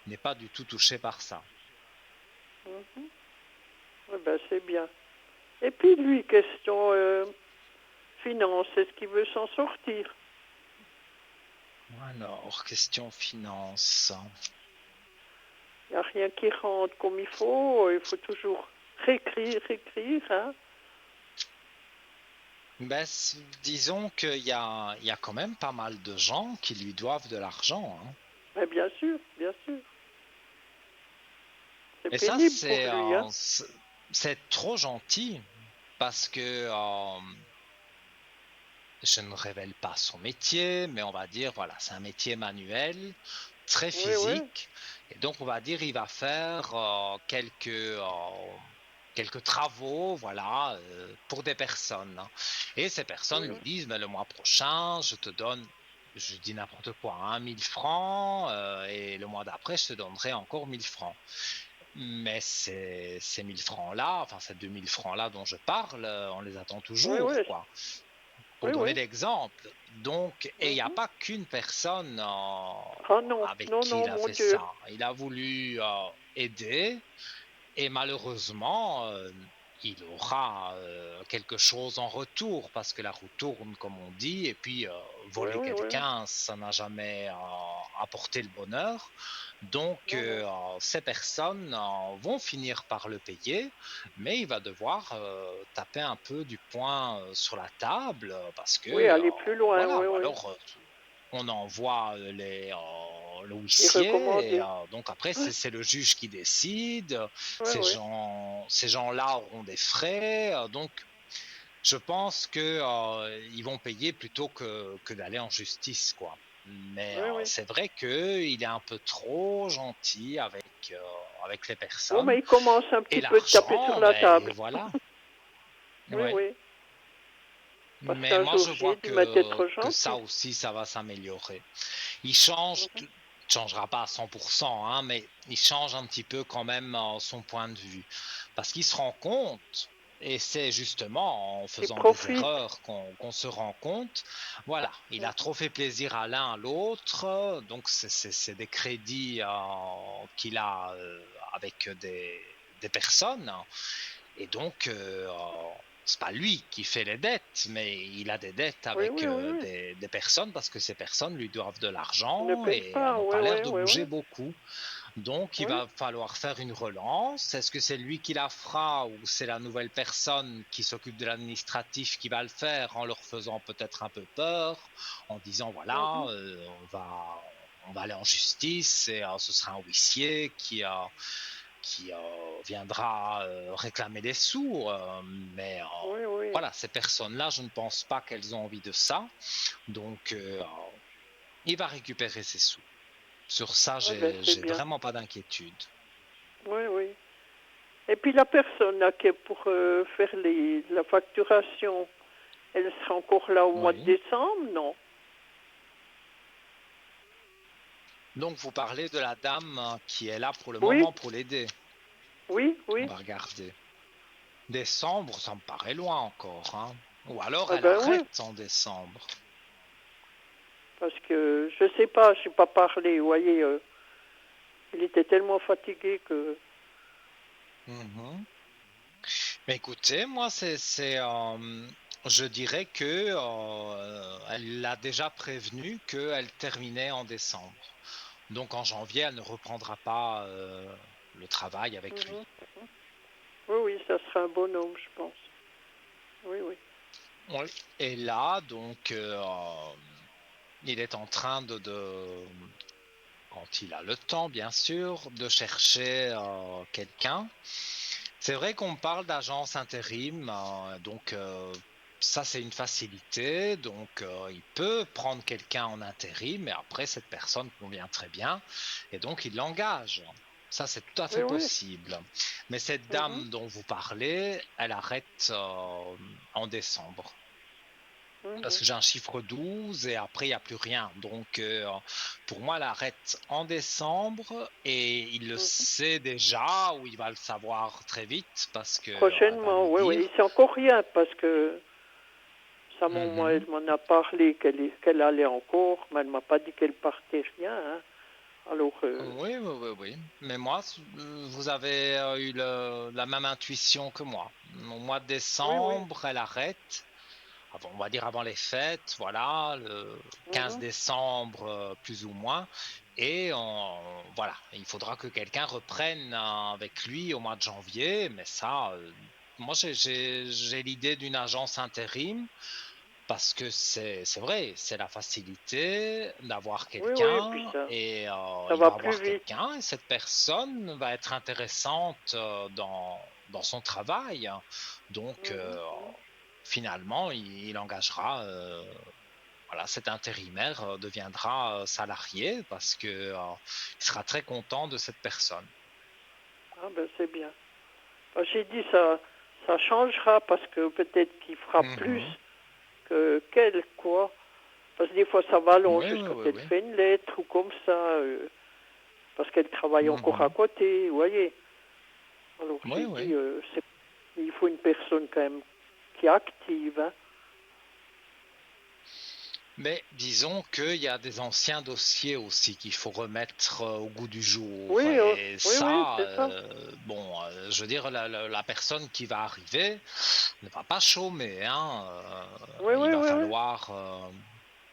n'est pas du tout touché par ça. Mhm. Oui, ben c'est bien. Et puis lui, question, finance, est-ce qu'il veut s'en sortir? Alors, question finance. Il n'y a rien qui rentre comme il faut toujours réécrire, hein. Ben, disons il y a quand même pas mal de gens qui lui doivent de l'argent, hein. Mais bien sûr, bien sûr. C'est Et ça, pénible pour lui, hein. c'est trop gentil parce que je ne révèle pas son métier, mais on va dire, voilà, c'est un métier manuel, très Oui, oui. physique. Et donc, on va dire, il va faire quelques travaux, voilà, pour des personnes, hein. Et ces personnes Oui, lui oui. disent, mais le mois prochain, je te donne, je dis n'importe quoi, hein, 1000 francs, et le mois d'après, je te donnerai encore 1000 francs. Mais ces 1000 francs-là, enfin ces 2000 francs-là dont je parle, on les attend Oui, toujours, oui. quoi. Pour Oui, donner oui. l'exemple. Donc, et il n'y a Mhm. pas qu'une personne Ah non, avec non, qui non, il a mon fait Dieu. ça. Il a voulu aider et malheureusement, il aura quelque chose en retour parce que la roue tourne, comme on dit, et puis Oui, voler oui, oui. quelqu'un, ça n'a jamais apporté le bonheur. Donc, Non, non. ces personnes vont finir par le payer, mais il va devoir taper un peu du poing sur la table parce que, Oui, aller plus loin, voilà, oui, ou oui. alors on envoie le Les huissier, et recommander. donc après Oui, c'est le juge qui décide. oui, oui. Ces gens-là auront des frais, donc je pense que ils vont payer plutôt que d'aller en justice, quoi. Mais Oui, oui. c'est vrai qu'il est un peu trop gentil avec les Bon, personnes mais il commence un et petit peu de taper sur l'argent, la mais table. voilà. Oui, Ouais. oui. Parce Mais qu'un moi jour, je j'ai vois dit, mais t'es trop que ça gentil. aussi ça va s'améliorer. Il change, Mhm. changera pas à 100%, hein, mais il change un petit peu quand même son point de vue. Parce qu'il se rend compte, et c'est justement en Il faisant des profite. erreurs qu'on se rend compte, voilà, il a Mhm. trop fait plaisir à l'un à l'autre, donc c'est des crédits qu'il a avec des personnes, et donc c'est pas lui qui fait les dettes, mais il a des dettes Oui, avec oui, oui, oui. des personnes parce que ces personnes lui doivent de Il ne l'argent paye et elles pas, n'ont oui, pas oui, l'air de oui, bouger oui. beaucoup. Donc il Oui. va falloir faire une relance. Est-ce que c'est lui qui la fera ou c'est la nouvelle personne qui s'occupe de l'administratif qui va le faire en leur faisant peut-être un peu peur, en disant voilà, Mhm. on va aller en justice et ce sera un huissier qui viendra réclamer des sous. Mais Oui, oui. voilà, ces personnes-là, je ne pense pas qu'elles ont envie de ça. Donc, il va récupérer ses sous. Sur ça, Ah ben, c'est j'ai bien. vraiment pas d'inquiétude. Oui, oui. Et puis la personne là qui est pour faire la facturation, elle sera encore là au mois de Oui. décembre, non? Donc, vous parlez de la dame qui est là pour le Oui, moment pour l'aider. oui, On oui. va regarder. Décembre, ça me paraît loin encore, hein. Ou alors Ah elle ben oui, arrête en décembre. parce que je sais pas, je n'ai pas parlé. Vous voyez, il était tellement fatigué que. Mhm. Mais écoutez, moi, je dirais que elle l'a déjà prévenu qu'elle terminait en décembre. Donc en janvier, elle ne reprendra pas le travail avec lui. Mhm. Oui, oui, ça sera un bonhomme, je pense. Oui, oui. Oui. Et là, donc, il est en train quand il a le temps, bien sûr, de chercher quelqu'un. C'est vrai qu'on parle d'agence intérim, donc ça c'est une facilité. Donc il peut prendre quelqu'un en intérim, mais après cette personne convient très bien, et donc il l'engage. Ça c'est tout à Oui, fait oui. possible. Mais cette Mhm. dame dont vous parlez, elle arrête en décembre. Parce Mhm. que j'ai un chiffre 12 et après il n'y a plus rien. Donc pour moi, elle arrête en décembre et il le Mhm. sait déjà ou il va le savoir très vite parce que elle va Prochainement, lui oui, oui. dire. Il sait encore rien parce que sa maman, elle Mhm. m'en a parlé qu'elle allait encore, mais elle m'a pas dit qu'elle partait rien, hein. Alors, Oui, oui, oui, oui. Mais moi, vous avez eu la même intuition que moi. Au mois de oui, oui. décembre, elle arrête. on va dire avant les fêtes, voilà, le 15 Mhm. décembre, plus ou moins. Et voilà, il faudra que quelqu'un reprenne avec lui au mois de janvier. Mais ça, moi, j'ai l'idée d'une agence intérim parce que c'est vrai, c'est la facilité d'avoir Oui, oui, et puis quelqu'un et ça il va va plus avoir vite. quelqu'un et cette personne va être intéressante dans son travail. Donc, Mhm, mhm. finalement, il engagera, voilà, cet intérimaire deviendra salarié parce que il sera très content de cette personne. Ah ben c'est bien. Ben, j'ai dit ça changera parce que peut-être qu'il fera plus Mhm. que qu'elle, quoi. Parce que des fois ça va long Oui, oui, jusqu'à oui, qu'elle oui. fait une lettre ou comme ça, parce qu'elle travaille encore à Mhm. côté, vous voyez. Alors Oui, j'ai dit, oui. il faut une personne quand même qui est active, hein. Mais disons qu'il y a des anciens dossiers aussi qu'il faut remettre au goût du jour. Oui, Et oui, oui, ça, c'est ça. bon, je veux dire, la personne qui va arriver ne va pas chômer, hein. Oui, oui, oui, oui.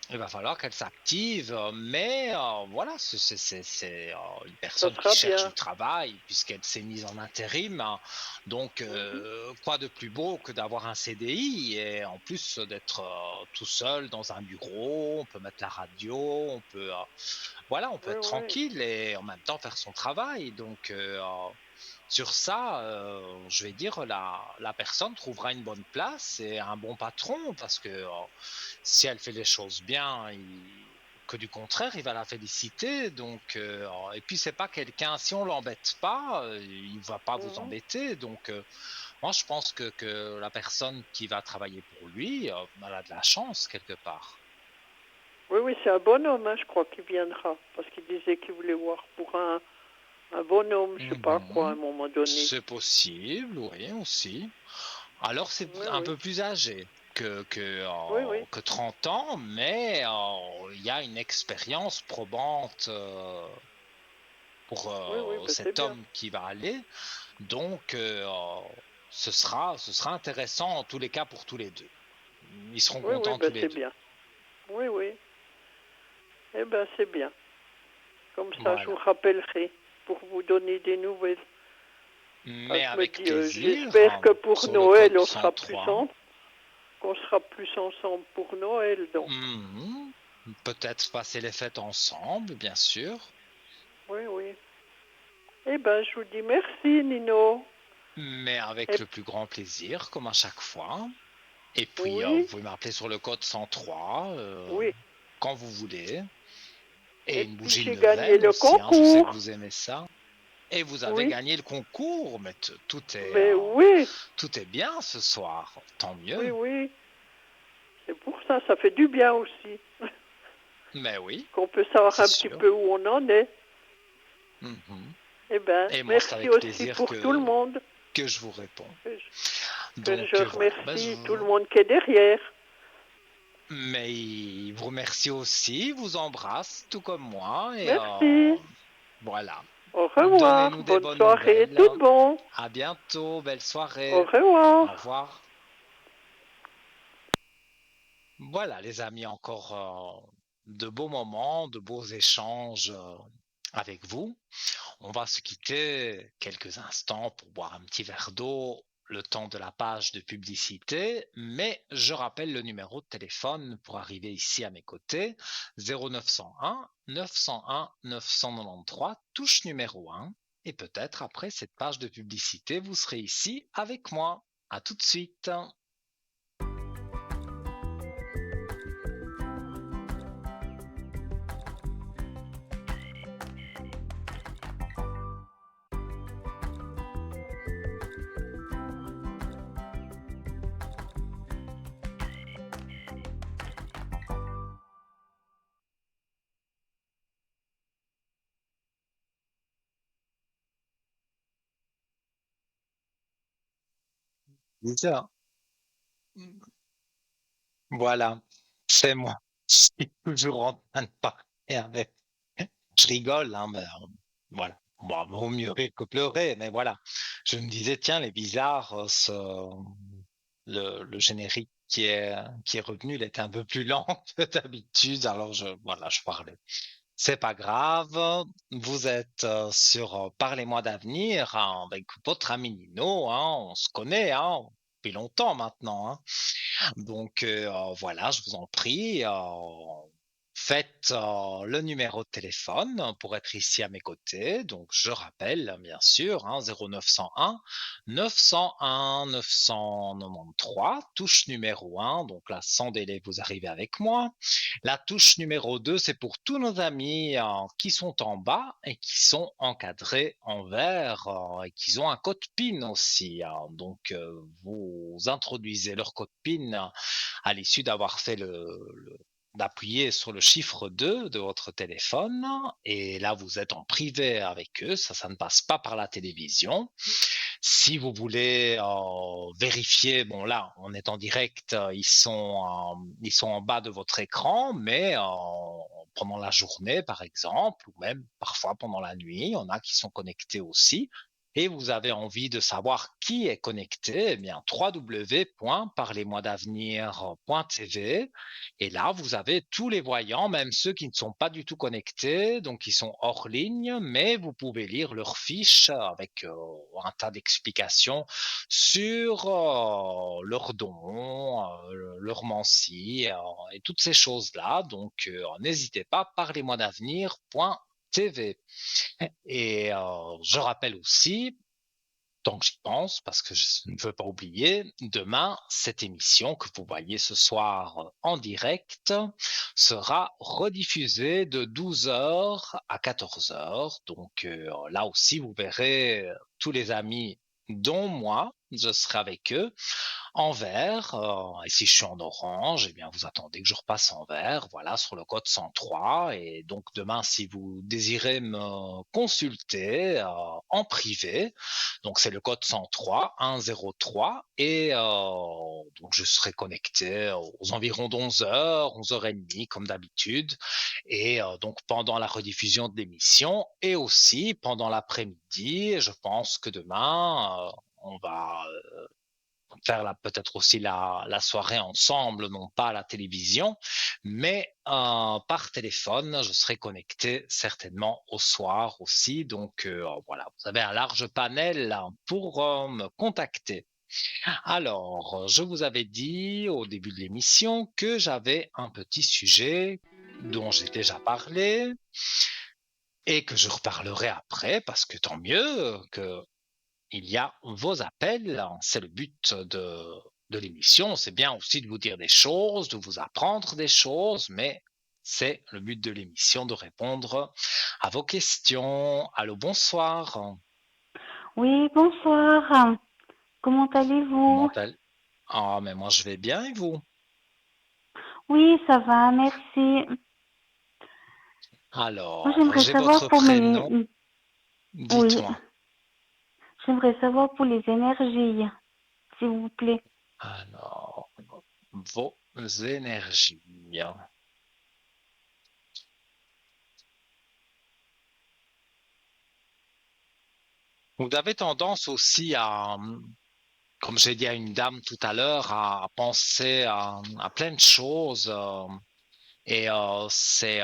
Il va falloir qu'elle s'active, mais voilà, c'est une Ça personne qui sera cherche bien. du travail puisqu'elle s'est mise en intérim, hein. Donc, Mhm. quoi de plus beau que d'avoir un CDI et en plus d'être tout seul dans un bureau, on peut mettre la radio, voilà, on peut Oui, être oui. tranquille et en même temps faire son travail. Donc, sur ça, je vais dire, la personne trouvera une bonne place et un bon patron parce que si elle fait les choses bien, que du contraire, il va la féliciter. Donc, et puis c'est pas quelqu'un, si on l'embête pas, il va pas vous Mhm. embêter. Donc, moi, je pense que la personne qui va travailler pour lui, elle a de la chance quelque part. Oui, oui, c'est un bonhomme, hein, je crois qu'il viendra. Parce qu'il disait qu'il voulait voir pour un bonhomme, je sais pas quoi, à un Mhm. moment donné. C'est possible, oui, aussi. Alors, c'est Oui, un oui. peu plus âgé Oui, oui. que 30 ans, mais il y a une expérience probante pour Oui, oui, ben c'est cet bien. homme qui va aller. Donc, ce sera intéressant en tous les cas pour tous les deux. Ils seront Oui, oui, contents ben tous les c'est deux. bien. Oui, oui. Eh ben c'est bien. Comme ça, je vous Voilà. rappellerai pour vous donner des nouvelles. Ah, Mais je me avec dis, plaisir, j'espère que pour sur le Noël, code 103. qu'on sera plus ensemble pour Noël, donc. Mhm. Peut-être passer les fêtes ensemble, bien sûr. Oui, oui. Eh ben, je vous dis merci, Nino. Mais avec Et le plus grand plaisir, comme à chaque fois. Et puis, vous oui, pouvez m'appeler sur le code 103 oui. quand vous voulez. Et Et une puis bougie de j'ai gagné Neuvaine le aussi, hein, je sais que concours. vous aimez ça. Et vous avez Oui, gagné le concours, mais mais oui, tout est bien ce soir. Tant oui, mieux. oui. C'est pour ça, ça fait du bien aussi. Mais oui, Qu'on peut savoir c'est un petit sûr. peu où on en est. Mhm. Eh ben, Et moi, c'est merci avec aussi plaisir pour tout le monde. que je vous réponds. Que je Donc voilà. remercie tout le monde qui est derrière. Mais il vous remercie aussi, vous embrasse, tout comme moi. Et Merci. voilà. Au revoir. Donnez-nous des Bonne bonnes soirée. nouvelles. Tout bon. À bientôt. Belle Au soirée. revoir. Au revoir. Voilà, les amis, encore de beaux moments, de beaux échanges avec vous. On va se quitter quelques instants pour boire un petit verre d'eau, le temps de la page de publicité, mais je rappelle le numéro de téléphone pour arriver ici à mes côtés, 0901 901 993, touche numéro 1. Et peut-être après cette page de publicité, vous serez ici avec moi. À tout de suite. Déjà, voilà, c'est moi. Je suis toujours en train de parler avec. Je rigole, hein, mais voilà. Bon, vaut mieux rire que pleurer, mais voilà. Je me disais, tiens, les bizarres, le générique qui est revenu, il était un peu plus lent que d'habitude, alors voilà, je parlais. C'est pas grave, vous êtes sur Parlez-moi d'avenir hein, avec votre ami Nino, hein, on se connaît hein, depuis longtemps maintenant. Hein. Donc voilà, je vous en prie, faites le numéro de téléphone pour être ici à mes côtés. Donc je rappelle bien sûr hein, 0901 901 993, touche numéro 1. Donc là, sans délai, vous arrivez avec moi. La touche numéro 2, c'est pour tous nos amis qui sont en bas et qui sont encadrés en vert et qui ont un code PIN aussi. Hein. Donc, vous introduisez leur code PIN à l'issue d'avoir fait d'appuyer sur le chiffre 2 de votre téléphone et là vous êtes en privé avec eux, ça ne passe pas par la télévision. Si vous voulez vérifier, bon là on est en direct, ils sont en bas de votre écran, mais pendant la journée par exemple, ou même parfois pendant la nuit, il y en a qui sont connectés aussi et vous avez envie de savoir qui est connecté, eh bien www.parlez-moi-d'avenir.tv et là vous avez tous les voyants, même ceux qui ne sont pas du tout connectés, donc qui sont hors ligne, mais vous pouvez lire leurs fiches avec un tas d'explications sur leurs dons, leur mancie et toutes ces choses-là. Donc n'hésitez pas, parlez-moi d'avenir.tv. Et je rappelle aussi, tant que j'y pense, parce que je ne veux pas oublier, demain, cette émission que vous voyez ce soir en direct sera rediffusée de 12 heures à 14 heures. Donc là aussi, vous verrez tous les amis dont moi, je serai avec eux en vert. Et si je suis en orange, eh bien, vous attendez que je repasse en vert, voilà, sur le code 103. Et donc, demain, si vous désirez me consulter en privé, donc c'est le code 103, 103. Et donc, je serai connecté aux environs d'11 heures, 11h30, comme d'habitude. Et donc, pendant la rediffusion de l'émission et aussi pendant l'après-midi, je pense que demain, on va faire peut-être aussi la soirée ensemble, non pas à la télévision, mais par téléphone. Je serai connecté certainement au soir aussi. Donc voilà, vous avez un large panel pour me contacter. Alors, je vous avais dit au début de l'émission que j'avais un petit sujet dont j'ai déjà parlé et que je reparlerai après parce que tant mieux que il y a vos appels, c'est le but de l'émission, c'est bien aussi de vous dire des choses, de vous apprendre des choses, mais c'est le but de l'émission de répondre à vos questions. Allô, bonsoir. Oui, bonsoir. Comment Comment allez-vous? allez Ah, mais moi je vais bien et vous? Oui, ça va, merci. Moi, Alors, j'aimerais j'ai savoir votre pour mes... prénom, Oui, dites-moi. j'aimerais savoir pour les énergies, s'il vous plaît. Alors, vos énergies. Vous avez tendance aussi à, comme j'ai dit à une dame tout à l'heure, à penser à plein de choses. Et c'est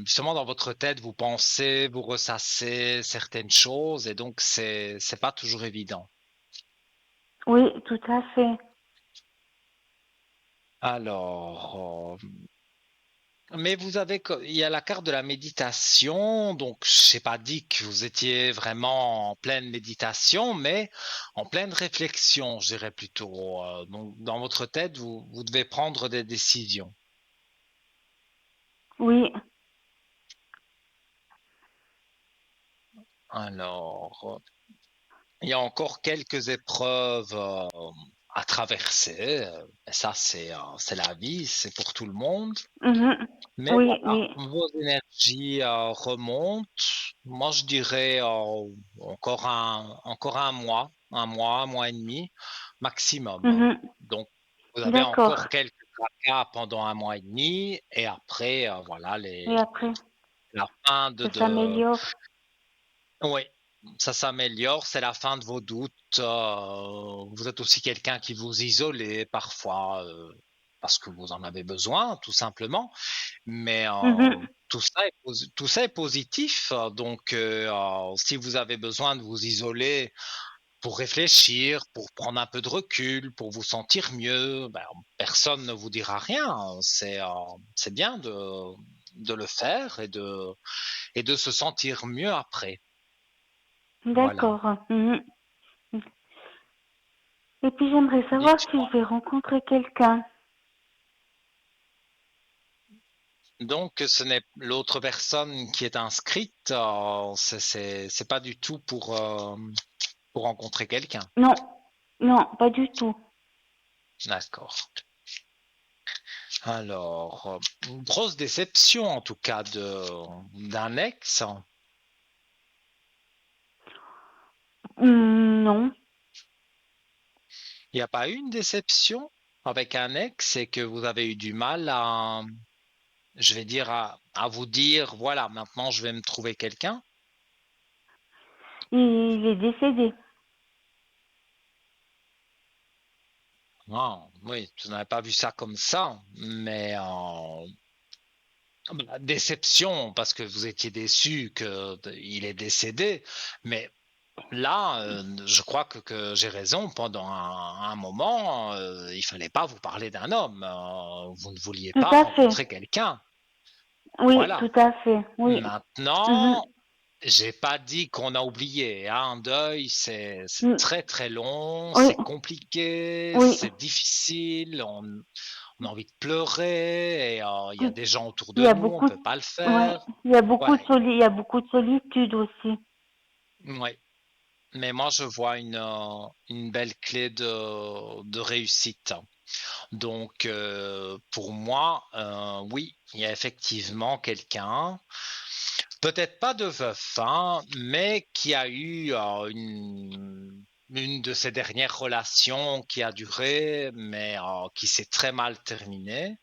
justement dans votre tête, vous pensez, vous ressassez certaines choses, et donc c'est pas toujours évident. Oui, tout à fait. Alors, mais il y a la carte de la méditation, donc je n'ai pas dit que vous étiez vraiment en pleine méditation, mais en pleine réflexion, je dirais plutôt. Donc dans votre tête, vous devez prendre des décisions. Oui, Alors, il y a encore quelques épreuves à traverser. Et ça, c'est la vie, c'est pour tout le monde. mhm. Mais Oui, voilà, oui. vos énergies remontent. Moi, je dirais encore un mois et demi maximum. Mhm. Donc, vous avez D'accord. encore quelques tracas pendant un mois et demi. Et après, voilà, Et après, la fin ça s'améliore. oui, ça s'améliore, c'est la fin de vos doutes. Vous êtes aussi quelqu'un qui vous isolez parfois. parce que vous en avez besoin, tout simplement. Mais Mhm. tout ça est positif. Donc, si vous avez besoin de vous isoler pour réfléchir, pour prendre un peu de recul, pour vous sentir mieux, ben, personne ne vous dira rien. C'est bien de le faire et de se sentir mieux après. Voilà. D'accord. Mhm. Et puis j'aimerais savoir si Dites-moi. je vais rencontrer quelqu'un. Donc, ce n'est l'autre personne qui est inscrite, c'est pas du tout pour rencontrer quelqu'un. Non, non, pas du tout. D'accord. Alors, une grosse déception en tout cas d'un ex. Non. Il n'y a pas eu une déception avec un ex et que vous avez eu du mal je vais dire, à vous dire, voilà, maintenant je vais me trouver quelqu'un. Il est décédé. Non, oui, je n'avais pas vu ça comme ça, mais déception parce que vous étiez déçu qu'il est décédé, mais là, je crois que j'ai raison. Pendant un moment, il fallait pas vous parler d'un homme. Vous ne vouliez Tout pas à fait. rencontrer quelqu'un. Oui, Voilà. tout à fait. Oui. Mhm. Maintenant, j'ai pas dit qu'on a oublié, hein. Un deuil, c'est Mm. très très long, Oui, c'est compliqué, oui. c'est difficile. On a envie de pleurer et il y a Mm. des gens autour Il de y a nous, on beaucoup, peut pas le ouais. faire. Il Voilà. y a beaucoup de solitude aussi. Ouais. Mais moi, je vois une belle clé de réussite. Donc, pour moi, oui, il y a effectivement quelqu'un, peut-être pas de veuf, hein, mais qui a eu une de ses dernières relations qui a duré, mais qui s'est très mal terminée.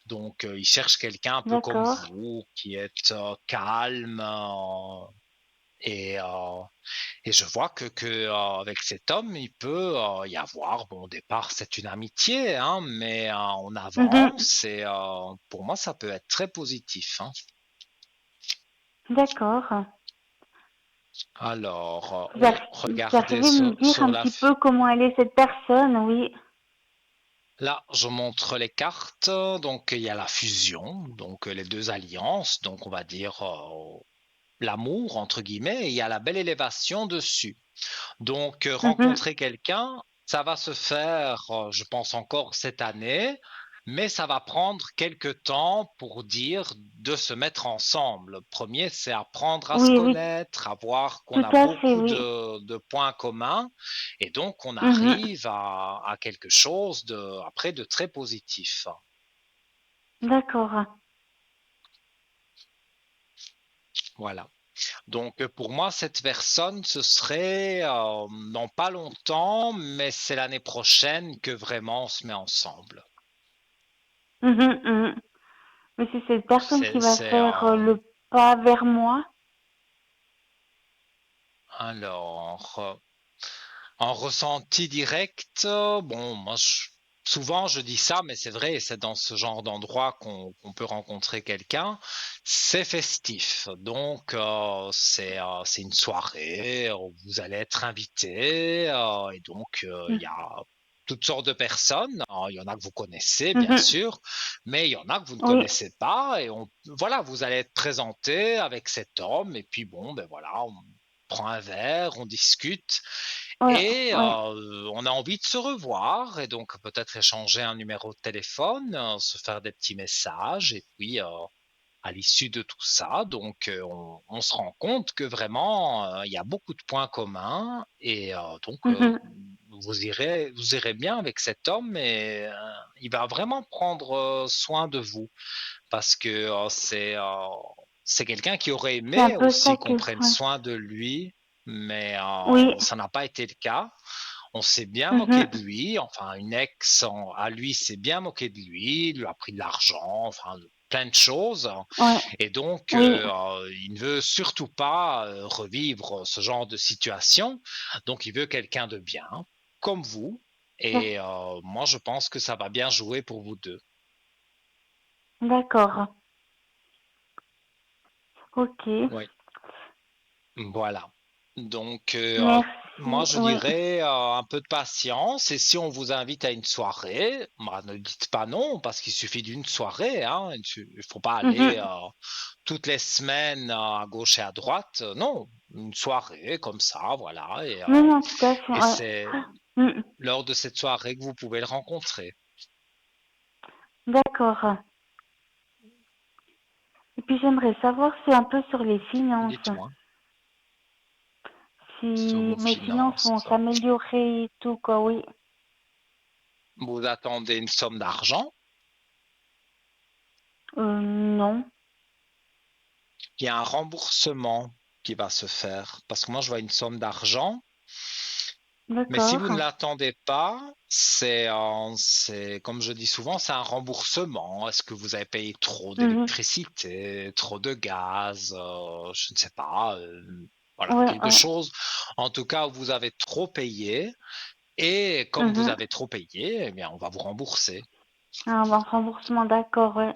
Donc, il cherche quelqu'un un peu comme D'accord. vous, qui est calme et et je vois avec cet homme, il peut y avoir, bon, au départ, c'est une amitié, hein, mais on Mhm. avance et pour moi, ça peut être très positif, hein. D'accord. Alors, Vous, oui, vous regardez arrivez à me dire sur un la... petit peu comment elle est cette personne, oui. Là, je montre les cartes. Donc, il y a la fusion, donc les deux alliances, donc on va dire l'amour, entre guillemets, et il y a la belle élévation dessus. Donc, Mhm. rencontrer quelqu'un, ça va se faire, je pense encore cette année, mais ça va prendre quelque temps pour dire de se mettre ensemble. Le premier, c'est apprendre à se Oui, oui, connaître, à voir qu'on tout a à fait, beaucoup oui. de points communs, et donc on Mhm. arrive à quelque chose après de très positif. D'accord. Voilà. Donc pour moi, cette personne, ce serait dans pas longtemps, mais c'est l'année prochaine que vraiment on se met ensemble. Mhm, mhm. Mais c'est cette personne qui va C'est faire le pas vers moi. alors en ressenti direct. Bon, souvent je dis ça, mais c'est vrai, c'est dans ce genre d'endroit qu'on peut rencontrer quelqu'un. C'est festif, donc c'est une soirée. Vous allez être invité et donc il y a toutes sortes de personnes. Alors, il y en a que vous connaissez, bien Mhm. sûr, mais il y en a que vous ne Oui, connaissez pas. Voilà, vous allez être présenté avec cet homme, et puis bon, ben voilà, on prend un verre, on discute, ouais, et ouais. on a envie de se revoir, et donc peut-être échanger un numéro de téléphone, se faire des petits messages, et puis à l'issue de tout ça, donc on se rend compte que vraiment il y a beaucoup de points communs, et donc Mhm. vous irez bien avec cet homme, et il va vraiment prendre soin de vous, parce que c'est quelqu'un qui aurait C'est un aimé peu ça aussi qu'on que, prenne ouais. soin de lui, mais Oui. ça n'a pas été le cas. On s'est bien moqué de Mhm. lui, enfin une ex à lui s'est bien moqué de lui, lui a pris de l'argent, enfin plein de choses. Ouais. Et donc, Oui. il ne veut surtout pas revivre ce genre de situation. Donc, il veut quelqu'un de bien, comme vous. Et moi, je pense que ça va bien jouer pour vous deux. D'accord. Ok. Oui. Voilà. Donc, moi, Merci. je Oui. dirais un peu de patience. Et si on vous invite à une soirée, bah, ne dites pas non, parce qu'il suffit d'une soirée, hein. Il faut pas aller Mhm. toutes les semaines à gauche et à droite. Non, une soirée comme ça, voilà. Non, non, tout à fait. Et Ouais. c'est Mm. lors de cette soirée que vous pouvez le rencontrer. D'accord. Et puis j'aimerais savoir si un peu sur les finances, Dites-moi, si sur vos mes finances vont finances, s'améliorer et tout, quoi, oui. vous attendez une somme d'argent. Non. Il y a un remboursement qui va se faire. Parce que moi, je vois une somme d'argent. Mais si D'accord. vous ne l'attendez pas, c'est comme je dis souvent, c'est un remboursement. Est-ce que vous avez payé trop Mhm. d'électricité, trop de gaz, je ne sais pas, voilà, Ouais, quelque ouais. chose. En tout cas, vous avez trop payé. Et comme vous Mhm. avez trop payé, eh bien, on va vous rembourser. Un remboursement, d'accord, ouais.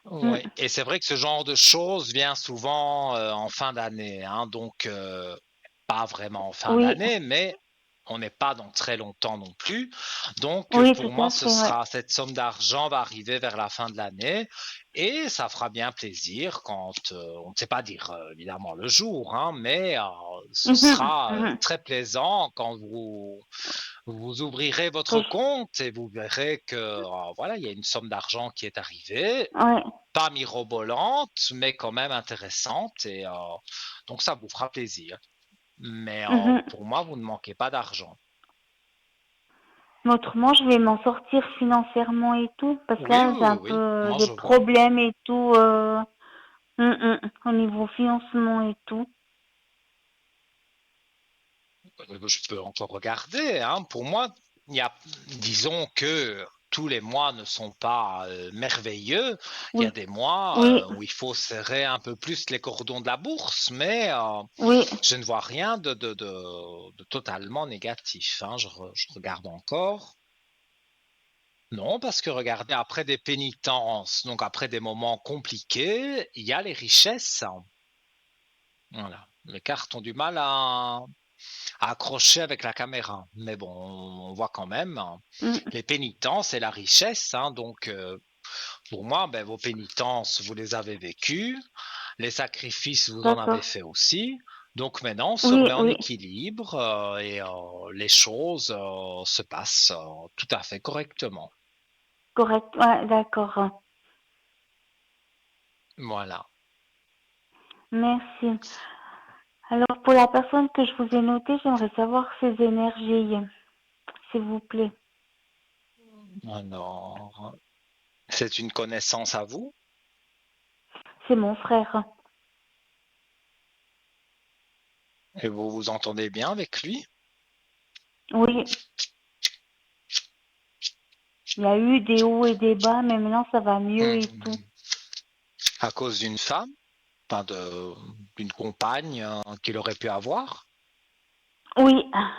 Mm. Oui, et c'est vrai que ce genre de choses vient souvent en fin d'année, hein, donc pas vraiment en fin Oui, d'année, mais on n'est pas dans très longtemps non plus. Donc oui, pour tout moi, à fait, ouais. cette somme d'argent va arriver vers la fin de l'année et ça fera bien plaisir quand on ne sait pas dire évidemment le jour, hein, mais ce Mhm. sera Mhm. très plaisant quand vous ouvrirez Que votre compte et vous verrez que voilà, il y a une somme d'argent qui est arrivée, Ouais. pas mirobolante, mais quand même intéressante. Et donc, ça vous fera plaisir. Mais Mhm. pour moi, vous ne manquez pas d'argent. Mais autrement, je vais m'en sortir financièrement et tout, parce que Oui, là, oui, j'ai oui, un oui. peu Moi, des je vois. problèmes et tout, au niveau financement et tout. Je peux encore regarder, hein. Pour moi, il y a, disons que tous les mois ne sont pas merveilleux. Il y a Oui, des mois oui, où il faut serrer un peu plus les cordons de la bourse, mais oui. je ne vois rien de totalement négatif, hein. Je regarde encore. Non, parce que regardez, après des pénitences, donc après des moments compliqués, il y a les richesses. Voilà. Les cartes ont du mal à accrocher avec la caméra. Mais bon, on voit quand même Mm. les pénitences et la richesse, hein. Donc, pour moi, ben, vos pénitences, vous les avez vécues. Les sacrifices, vous en avez D'accord. fait aussi. Donc maintenant, on se Oui, remet en oui. équilibre et les choses se passent tout à fait correctement. Correct. Ouais, d'accord. Voilà. Merci. Alors, pour la personne que je vous ai notée, j'aimerais savoir ses énergies, s'il vous plaît. Alors, c'est une connaissance à vous C'est mon frère. et vous vous entendez bien avec lui Oui, il y a eu des hauts et des bas, mais maintenant ça va mieux et tout. Hmm. À cause d'une femme, enfin d'une compagne qu'il aurait pu avoir. Oui, Ah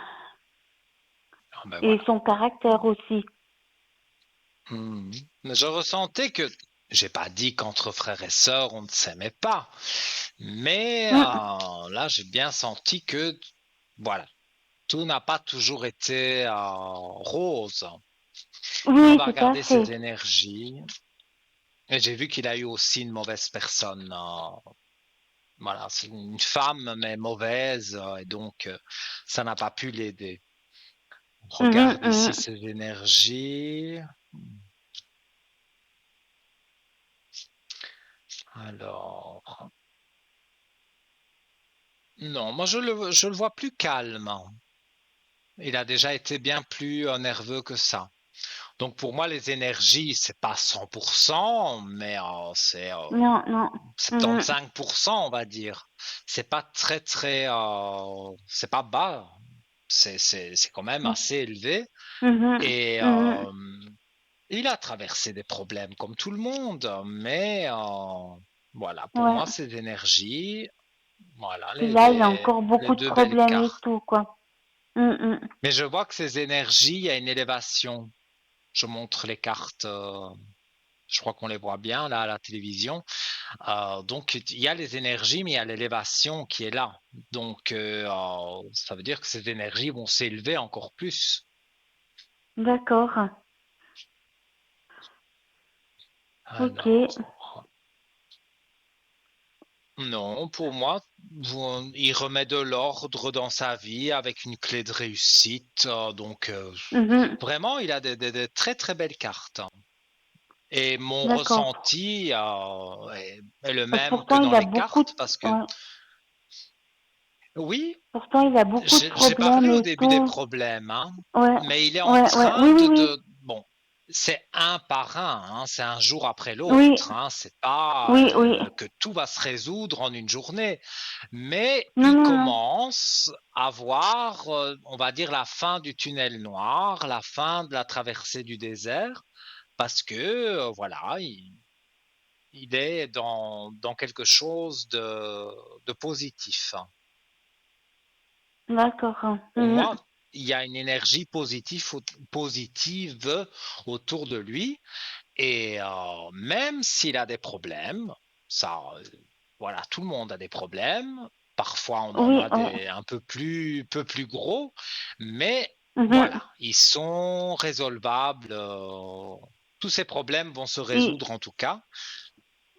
ben et voilà. son caractère aussi. Hmm. Mais je ressentais que, j'ai pas dit qu'entre frères et sœurs on ne s'aimait pas, mais Mm. là j'ai bien senti que, voilà, tout n'a pas toujours été rose. On Oui, va tout à regarder fait. ses énergies. Et j'ai vu qu'il a eu aussi une mauvaise personne. Voilà, c'est une femme, mais mauvaise, et donc ça n'a pas pu l'aider. On Mhm, regarde ici mhm. ses énergies. Alors, non, moi je le vois plus calme. Il a déjà été bien plus nerveux que ça. Donc pour moi, les énergies, c'est pas 100%, mais c'est Non, non. Mhm. 75%, on va dire. C'est pas très, c'est pas bas. C'est quand même assez élevé. Mhm, Et mhm. il a traversé des problèmes comme tout le monde, mais voilà, pour Ouais. moi, ces énergies, voilà, Puis là, il y a encore les beaucoup de deux belles problèmes et cartes. tout, quoi. Mais je vois que ces énergies, il y a une élévation. Je montre les cartes, je crois qu'on les voit bien là à la télévision. Donc il y a les énergies, mais il y a l'élévation qui est là. Donc ça veut dire que ces énergies vont s'élever encore plus. D'accord. Ok. Alors, non, pour moi, il remet de l'ordre dans sa vie avec une clé de réussite. Donc Mhm. vraiment, il a des très très belles cartes. Et mon D'accord. ressenti est le Parce que même que pourtant, dans il a les beaucoup cartes de... parce que ouais. oui, Pourtant, il a beaucoup de j'ai parlé problèmes au et début des tout. problèmes, hein, Ouais. mais il est en Ouais, ouais. train Oui, oui, oui. bon, c'est un par un, hein, c'est un jour après Oui, l'autre, hein, c'est pas oui, oui. que tout va se résoudre en une journée, mais Non, il non, non. commence à voir, on va dire, la fin du tunnel noir, la fin de la traversée du désert, parce que, voilà, il est dans quelque chose de positif. D'accord. Pour Mhm. moi, il y a une énergie positive autour de lui et même s'il a des problèmes, ça, voilà, tout le monde a des problèmes. Parfois, on en Oui, a ouais. des un peu plus gros, mais Mhm. voilà, ils sont résolvables. Tous ces problèmes vont se Il, résoudre en tout cas,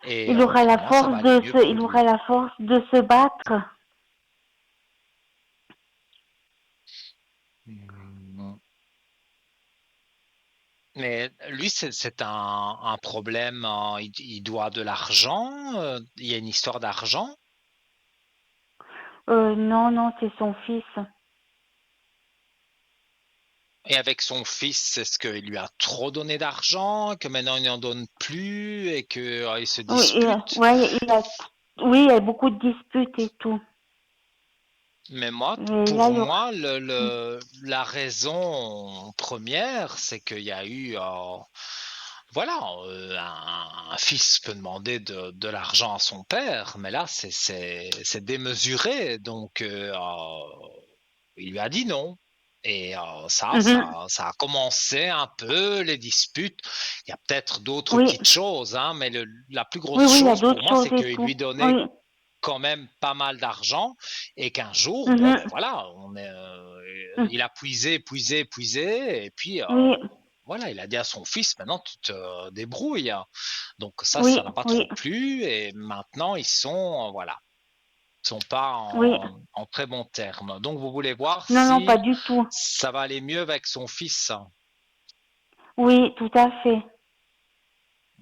et il aura pour la moi, ça force va aller de mieux se, pour il aura lui. la force de se battre. Mm. Mais lui, c'est un problème. Il doit de l'argent. Il y a une histoire d'argent. Non, non, c'est son fils. Et avec son fils, est-ce qu'il lui a trop donné d'argent, que maintenant il n'en donne plus et que il se Oui, dispute? ouais, oui, il y a beaucoup de disputes et tout. Mais moi, Et là, pour il y aura. moi, la raison première, c'est qu'il y a eu, voilà, un fils peut demander de l'argent à son père, mais là, c'est démesuré, donc il lui a dit non. Et Mhm. ça a commencé un peu les disputes. Il y a peut-être d'autres Oui, petites choses, hein, mais la plus oui, grosse oui, il y a chose pour d'autres moi, choses c'est et qu'il tout. lui donnait Oui. quand même pas mal d'argent et qu'un jour, bon, ben Mhm. voilà, il a puisé, puisé, puisé et puis Oui, voilà, il a dit à son fils, maintenant tu te débrouilles. Donc oui, ça n'a pas oui, trop plu et maintenant ils sont, voilà, ils sont pas oui. en très bons termes. Donc vous voulez voir Non, non, pas si du tout. ça va aller mieux avec son fils. Oui, tout à fait.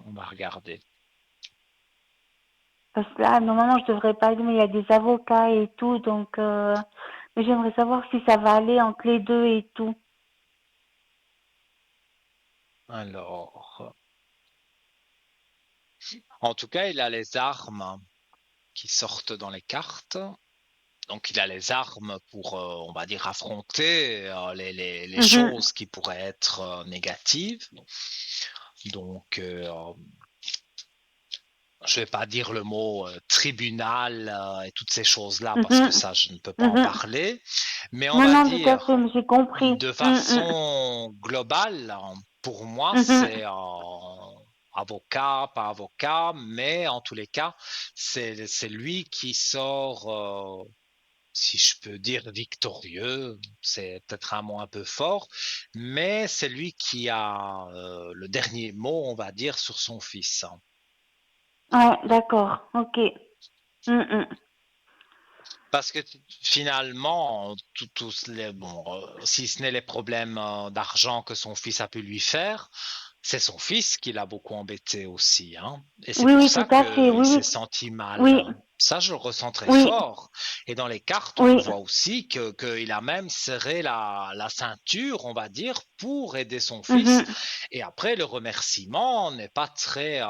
On va regarder. Parce que là, normalement, je devrais pas aller, mais il y a des avocats et tout, donc mais j'aimerais savoir si ça va aller entre les deux et tout. Alors, en tout cas, il a les armes qui sortent dans les cartes. Donc il a les armes pour, on va dire, affronter les Mhm. choses qui pourraient être négatives. Donc, je vais pas dire le mot tribunal et toutes ces choses-là parce que Mhm. ça, je ne peux pas en Mhm. parler. Mais on Non, va non, tout à dire fait, mais j'ai compris. de Mhm. façon globale, pour moi, Mhm. c'est avocat, pas avocat, mais en tous les cas, c'est lui qui sort si je peux dire victorieux, c'est peut-être un mot un peu fort, mais c'est lui qui a le dernier mot, on va dire, sur son fils. Ouais, d'accord, ok. Mhm. Parce que finalement, bon, si ce n'est les problèmes d'argent que son fils a pu lui faire, c'est son fils qui l'a beaucoup embêté aussi, hein. Et c'est Oui, pour oui, ça tout à fait, qu'il oui, s'est oui, senti mal. oui, Ça, je le ressens très oui, fort. Et dans les cartes, on oui. voit aussi qu'il a même serré la ceinture, on va dire, pour aider son fils. Mhm. Et après, le remerciement n'est pas très...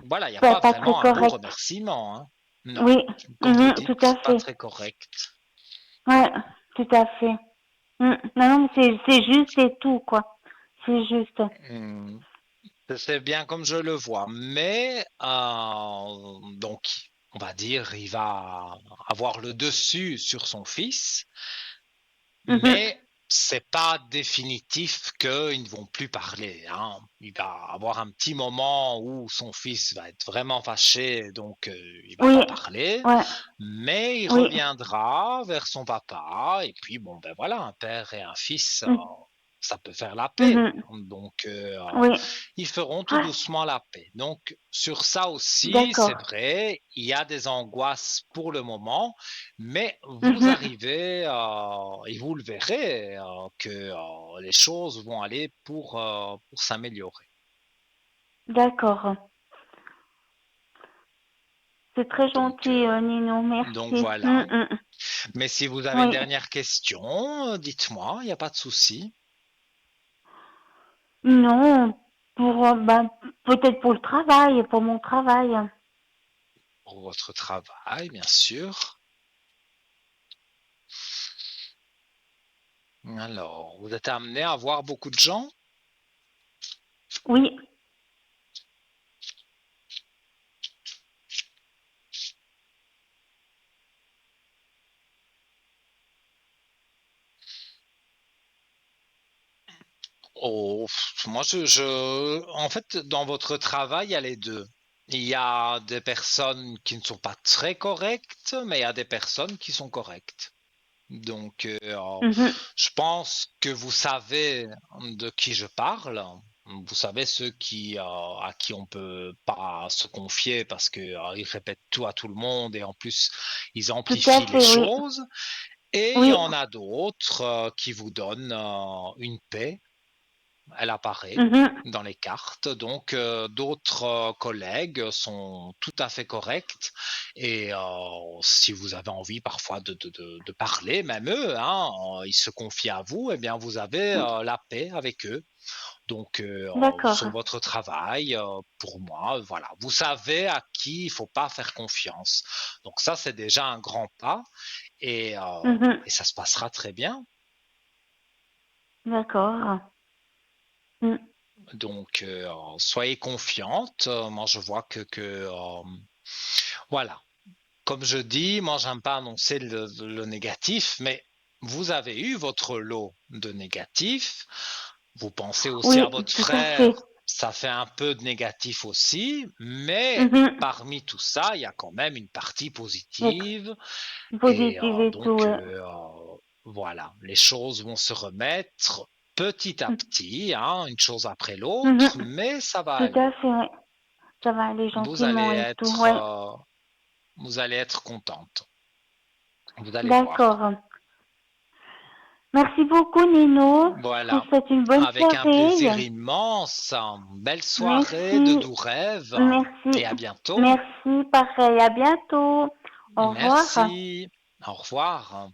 voilà, il n'y a Pas, pas pas très vraiment un beau correct. remerciement, hein. Non, Oui, comme vous mhm, tout à dites, pas fait. très correct. Ouais, tout à fait. Non, non, mais c'est juste et tout, quoi. C'est juste. Hmm, c'est bien comme je le vois, mais donc on va dire il va avoir le dessus sur son fils, Mhm. Mais c'est pas définitif qu'ils ne vont plus parler, hein. Il va avoir un petit moment où son fils va être vraiment fâché, donc il va pas Oui, parler, ouais, mais il oui, reviendra vers son papa. Et puis bon, ben voilà, un père et un fils, mm, ça peut faire la paix. mhm, Donc oui. ils feront tout Ah, doucement la paix. Donc sur ça aussi, c'est d'accord. vrai, il y a des angoisses pour le moment, mais vous Mhm, arrivez, et vous le verrez, que les choses vont aller pour s'améliorer. d'accord. C'est très Donc, gentil, Nino, donc merci. voilà. Mm. Mais si vous avez une Oui. dernière question, dites-moi, il n'y a pas de souci. Non, pour, ben, peut-être pour le travail, pour mon travail. Pour votre travail, bien sûr. Alors, vous êtes amené à voir beaucoup de gens? Oui, Oh, moi, en fait, dans votre travail, il y a les deux. Il y a des personnes qui ne sont pas très correctes, mais il y a des personnes qui sont correctes. Donc, mhm, je pense que vous savez de qui je parle. Vous savez ceux à qui on peut pas se confier parce que ils répètent tout à tout le monde et en plus ils tout à amplifient les fait, oui. choses. Et il y Oui, en a d'autres qui vous donnent une paix. Elle apparaît mhm, dans les cartes. Donc, d'autres collègues sont tout à fait corrects. Et si vous avez envie parfois de parler, même eux, hein, ils se confient à vous, eh bien, vous avez la paix avec eux. Donc, sur d'accord. votre travail, pour moi, voilà, vous savez à qui il faut pas faire confiance. Donc ça, c'est déjà un grand pas Mhm, et ça se passera très bien. d'accord. Mm. Donc, soyez confiante. Moi, je vois voilà. Comme je dis, moi, j'aime pas annoncer le négatif, mais vous avez eu votre lot de négatif. Vous pensez aussi à Oui, votre tout à fait. frère, ça fait un peu de négatif aussi, mais Mhm. parmi tout ça, il y a quand même une partie Il y a positive. Et positive et tout, donc, ouais. voilà, les choses vont se remettre petit à petit, hein, une chose après l'autre, Mhm. mais ça va Tout à aller. fait, ouais. Ça va aller Vous allez gentiment et tout, être, ouais. vous allez être contente. Vous allez voir. D'accord. Merci beaucoup, Nino. Je vous Voilà. souhaite une bonne Avec un plaisir soirée. immense. Belle soirée, de Merci. doux rêves Merci. et à bientôt. Merci, pareil. À bientôt. Au revoir. Merci. Au revoir.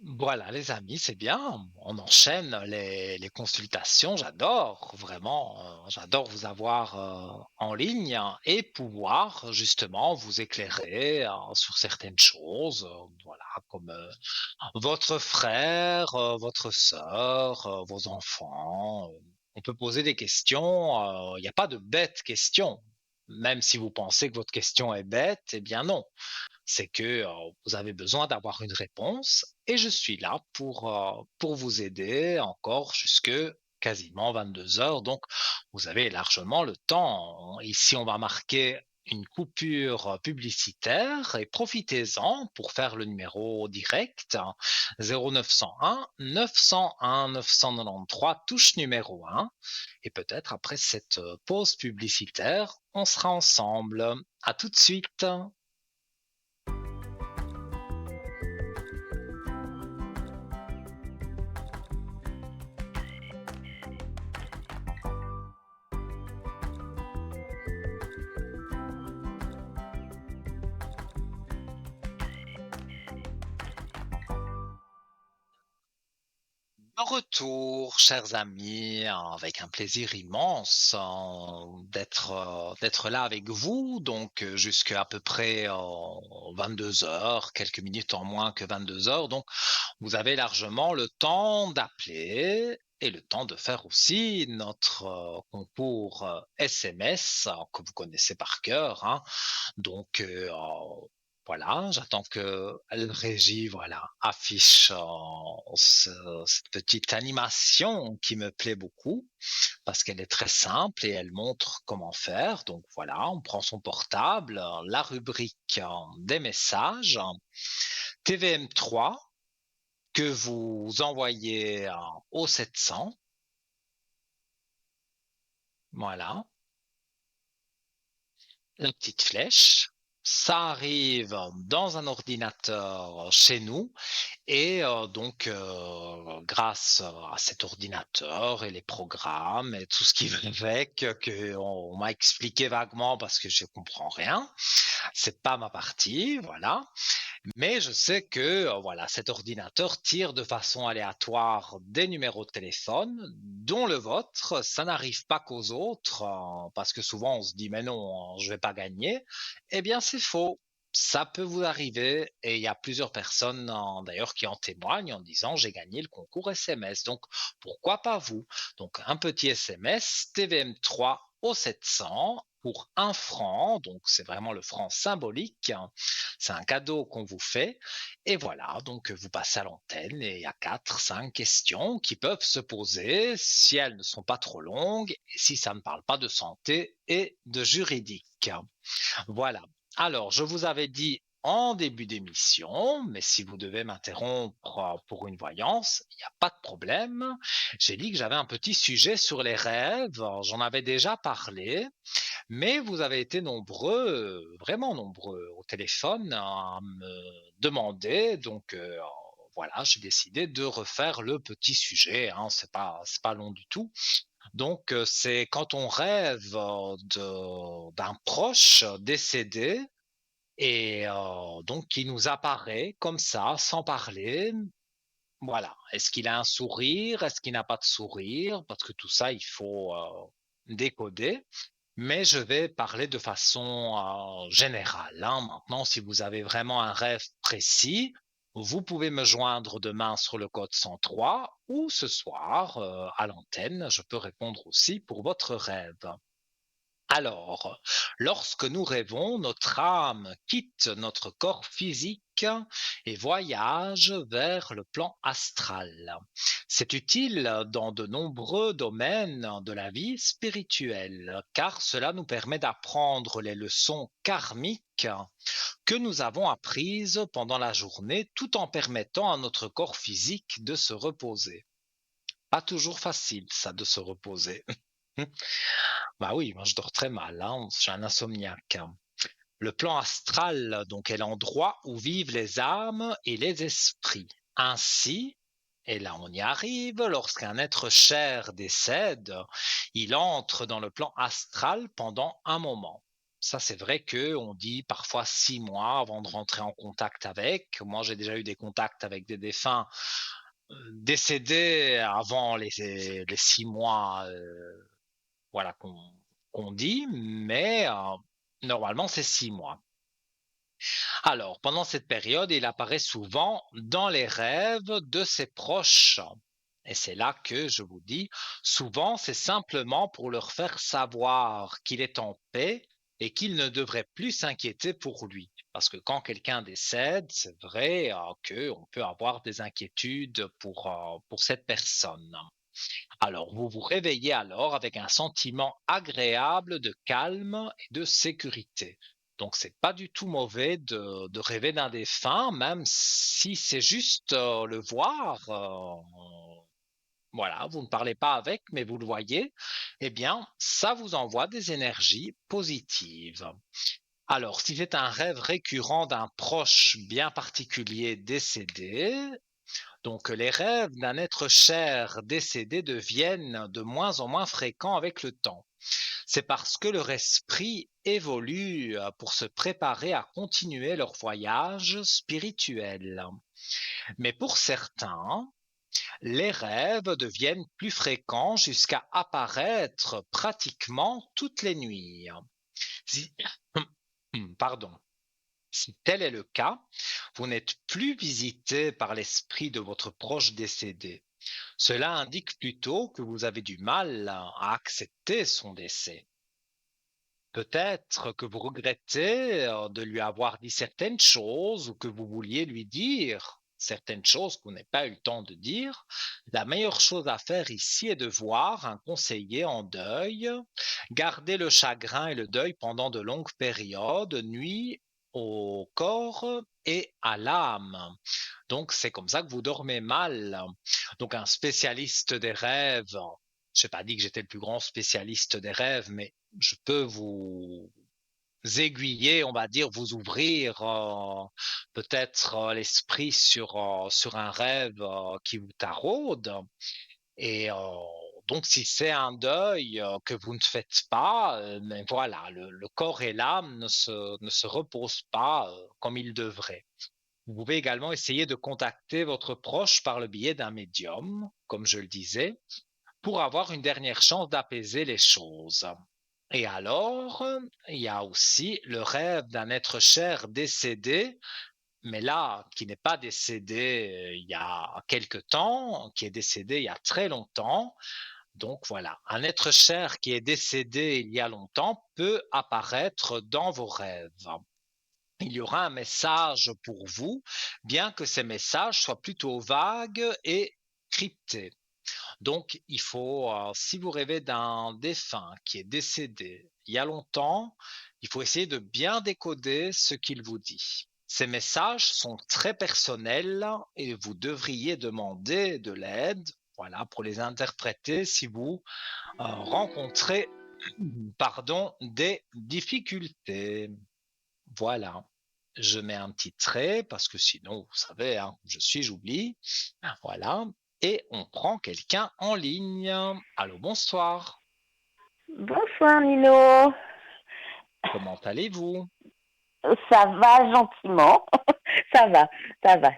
Voilà, les amis, c'est bien. On enchaîne les consultations. J'adore, vraiment. J'adore vous avoir en ligne et pouvoir justement vous éclairer sur certaines choses. Voilà, comme votre frère, votre sœur, vos enfants. On peut poser des questions. Il n'y a pas de bêtes questions. Même si vous pensez que votre question est bête, eh bien non, c'est que vous avez besoin d'avoir une réponse et je suis là pour vous aider encore jusque quasiment 22 heures. Donc, vous avez largement le temps. Ici, on va marquer une coupure publicitaire et profitez-en pour faire le numéro direct 0901 901 993 touche numéro 1 et peut-être après cette pause publicitaire, on sera ensemble. À tout de suite. De retour, chers amis, avec un plaisir immense d'être là avec vous, donc jusqu'à à peu près 22 heures, quelques minutes en moins que 22 heures. Donc, vous avez largement le temps d'appeler et le temps de faire aussi notre concours SMS que vous connaissez par cœur, hein. Donc, Voilà, j'attends que la régie, voilà, affiche cette petite animation qui me plaît beaucoup parce qu'elle est très simple et elle montre comment faire. Donc voilà, on prend son portable, la rubrique des messages, TVM3 que vous envoyez au 700. Voilà, la petite flèche. Ça arrive dans un ordinateur chez nous. Et donc, grâce à cet ordinateur et les programmes et tout ce qui va avec, que on m'a expliqué vaguement parce que je comprends rien. C'est pas ma partie, voilà. Mais je sais que, voilà, cet ordinateur tire de façon aléatoire des numéros de téléphone, dont le vôtre. Ça n'arrive pas qu'aux autres, parce que souvent on se dit: «Mais non, je vais pas gagner». Eh bien, c'est faux. Ça peut vous arriver et il y a plusieurs personnes, d'ailleurs, qui en témoignent en disant: «J'ai gagné le concours SMS». Donc pourquoi pas vous? Donc un petit SMS TVM3 au 700 pour 1 franc, donc c'est vraiment le franc symbolique. C'est un cadeau qu'on vous fait. Et voilà, donc vous passez à l'antenne et il y a 4, 5 questions qui peuvent se poser si elles ne sont pas trop longues et si ça ne parle pas de santé et de juridique. Voilà. Alors, je vous avais dit en début d'émission, mais si vous devez m'interrompre pour une voyance, il n'y a pas de problème. J'ai dit que j'avais un petit sujet sur les rêves. J'en avais déjà parlé. Mais vous avez été nombreux, vraiment nombreux au téléphone à me demander, donc voilà, j'ai décidé de refaire le petit sujet, hein, c'est pas long du tout. Donc c'est quand on rêve d'un proche décédé et donc qui nous apparaît comme ça, sans parler. Voilà. Est-ce qu'il a un sourire? Est-ce qu'il n'a pas de sourire? Parce que tout ça, il faut décoder. Mais je vais parler de façon générale, hein. Maintenant, si vous avez vraiment un rêve précis, vous pouvez me joindre demain sur le code 103 ou ce soir à l'antenne. Je peux répondre aussi pour votre rêve. Alors, lorsque nous rêvons, notre âme quitte notre corps physique et voyage vers le plan astral. C'est utile dans de nombreux domaines de la vie spirituelle, car cela nous permet d'apprendre les leçons karmiques que nous avons apprises pendant la journée, tout en permettant à notre corps physique de se reposer. Pas toujours facile, ça, de se reposer. Bah oui, moi je dors très mal, hein, je suis un insomniaque. Le plan astral, donc, est l'endroit où vivent les âmes et les esprits. Ainsi, et là on y arrive, lorsqu'un être cher décède, il entre dans le plan astral pendant un moment. Ça, c'est vrai que on dit parfois 6 mois avant de rentrer en contact avec. Moi, j'ai déjà eu des contacts avec des défunts décédés avant les 6 mois, voilà, qu'on dit, mais normalement, c'est 6 mois. Alors, pendant cette période, il apparaît souvent dans les rêves de ses proches. Et c'est là que je vous dis, souvent, c'est simplement pour leur faire savoir qu'il est en paix et qu'il ne devrait plus s'inquiéter pour lui. Parce que quand quelqu'un décède, c'est vrai qu'on peut avoir des inquiétudes pour cette personne. Alors, vous vous réveillez alors avec un sentiment agréable de calme et de sécurité. Donc, c'est pas du tout mauvais de rêver d'un défunt, même si c'est juste le voir. Voilà, vous ne parlez pas avec, mais vous le voyez. Eh bien, ça vous envoie des énergies positives. Alors, si c'est un rêve récurrent d'un proche bien particulier décédé, donc les rêves d'un être cher décédé deviennent de moins en moins fréquents avec le temps. C'est parce que leur esprit évolue pour se préparer à continuer leur voyage spirituel. Mais pour certains, les rêves deviennent plus fréquents jusqu'à apparaître pratiquement toutes les nuits. Si- Pardon. Si tel est le cas, vous n'êtes plus visité par l'esprit de votre proche décédé. Cela indique plutôt que vous avez du mal à accepter son décès. peut-être que vous regrettez de lui avoir dit certaines choses ou que vous vouliez lui dire certaines choses que vous n'avez pas eu le temps de dire. La meilleure chose à faire ici est de voir un conseiller en deuil. Garder le chagrin et le deuil pendant de longues périodes nuit au corps et à l'âme. Donc, c'est comme ça que vous dormez mal. Donc, un spécialiste des rêves, je n'ai pas dit que j'étais le plus grand spécialiste des rêves, mais je peux vous aiguiller, on va dire, vous ouvrir peut-être l'esprit sur un rêve qui vous taraude. Et donc, si c'est un deuil que vous ne faites pas, mais voilà, le corps et l'âme ne se reposent pas comme ils devraient. Vous pouvez également essayer de contacter votre proche par le biais d'un médium, comme je le disais, pour avoir une dernière chance d'apaiser les choses. Et alors, il y a aussi le rêve d'un être cher décédé, mais là, qui n'est pas décédé il y a quelque temps, qui est décédé il y a très longtemps. Donc voilà, un être cher qui est décédé il y a longtemps peut apparaître dans vos rêves. Il y aura un message pour vous, bien que ces messages soient plutôt vagues et cryptés. Donc, il faut, si vous rêvez d'un défunt qui est décédé il y a longtemps, il faut essayer de bien décoder ce qu'il vous dit. Ces messages sont très personnels et vous devriez demander de l'aide, voilà, pour les interpréter si vous rencontrez, pardon, des difficultés. Voilà. Je mets un petit trait parce que sinon, vous savez, hein, j'oublie. Voilà. Et on prend quelqu'un en ligne. Allô, bonsoir. Bonsoir Nino. Comment allez-vous? Ça va gentiment. Ça va, ça va.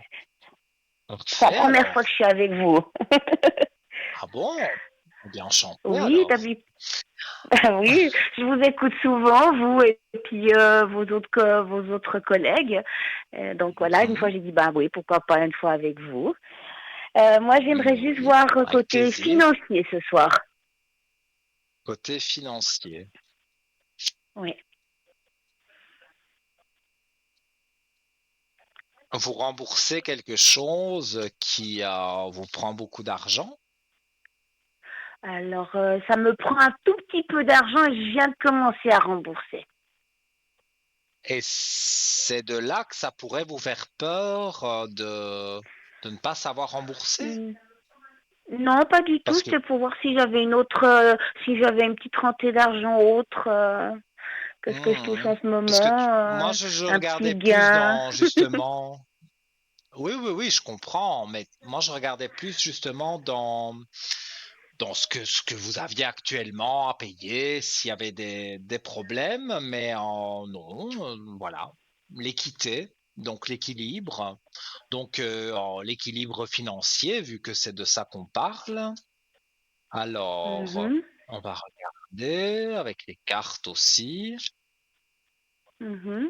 C'est la Parfait première fois alors. que je suis avec vous. Ah bon? Bien enchanté Oui, alors. oui, je vous écoute souvent, vous et puis vos autres collègues. Donc voilà, une fois Mhm. j'ai dit bah oui, pourquoi pas une fois avec vous. Moi j'aimerais juste Oui, voir avec côté plaisir. financier ce soir. Côté financier. Oui. Vous remboursez quelque chose qui vous prend beaucoup d'argent? Alors ça me prend un tout petit peu d'argent et je viens de commencer à rembourser. Et c'est de là que ça pourrait vous faire peur de ne pas savoir rembourser? Hmm. Non, pas du tout. Parce que C'était pour voir si j'avais si j'avais une petite rentrée d'argent autre que ce que je touche mmh, en ce parce que moment, moi je un regardais petit plus gain. dans justement oui, oui, oui, je comprends, mais moi je regardais plus justement dans ce que vous aviez actuellement à payer, s'il y avait des problèmes, mais non, voilà, l'équité, donc l'équilibre, donc l'équilibre financier, vu que c'est de ça qu'on parle. Alors, Mhm, on va regarder avec les cartes aussi. mhm.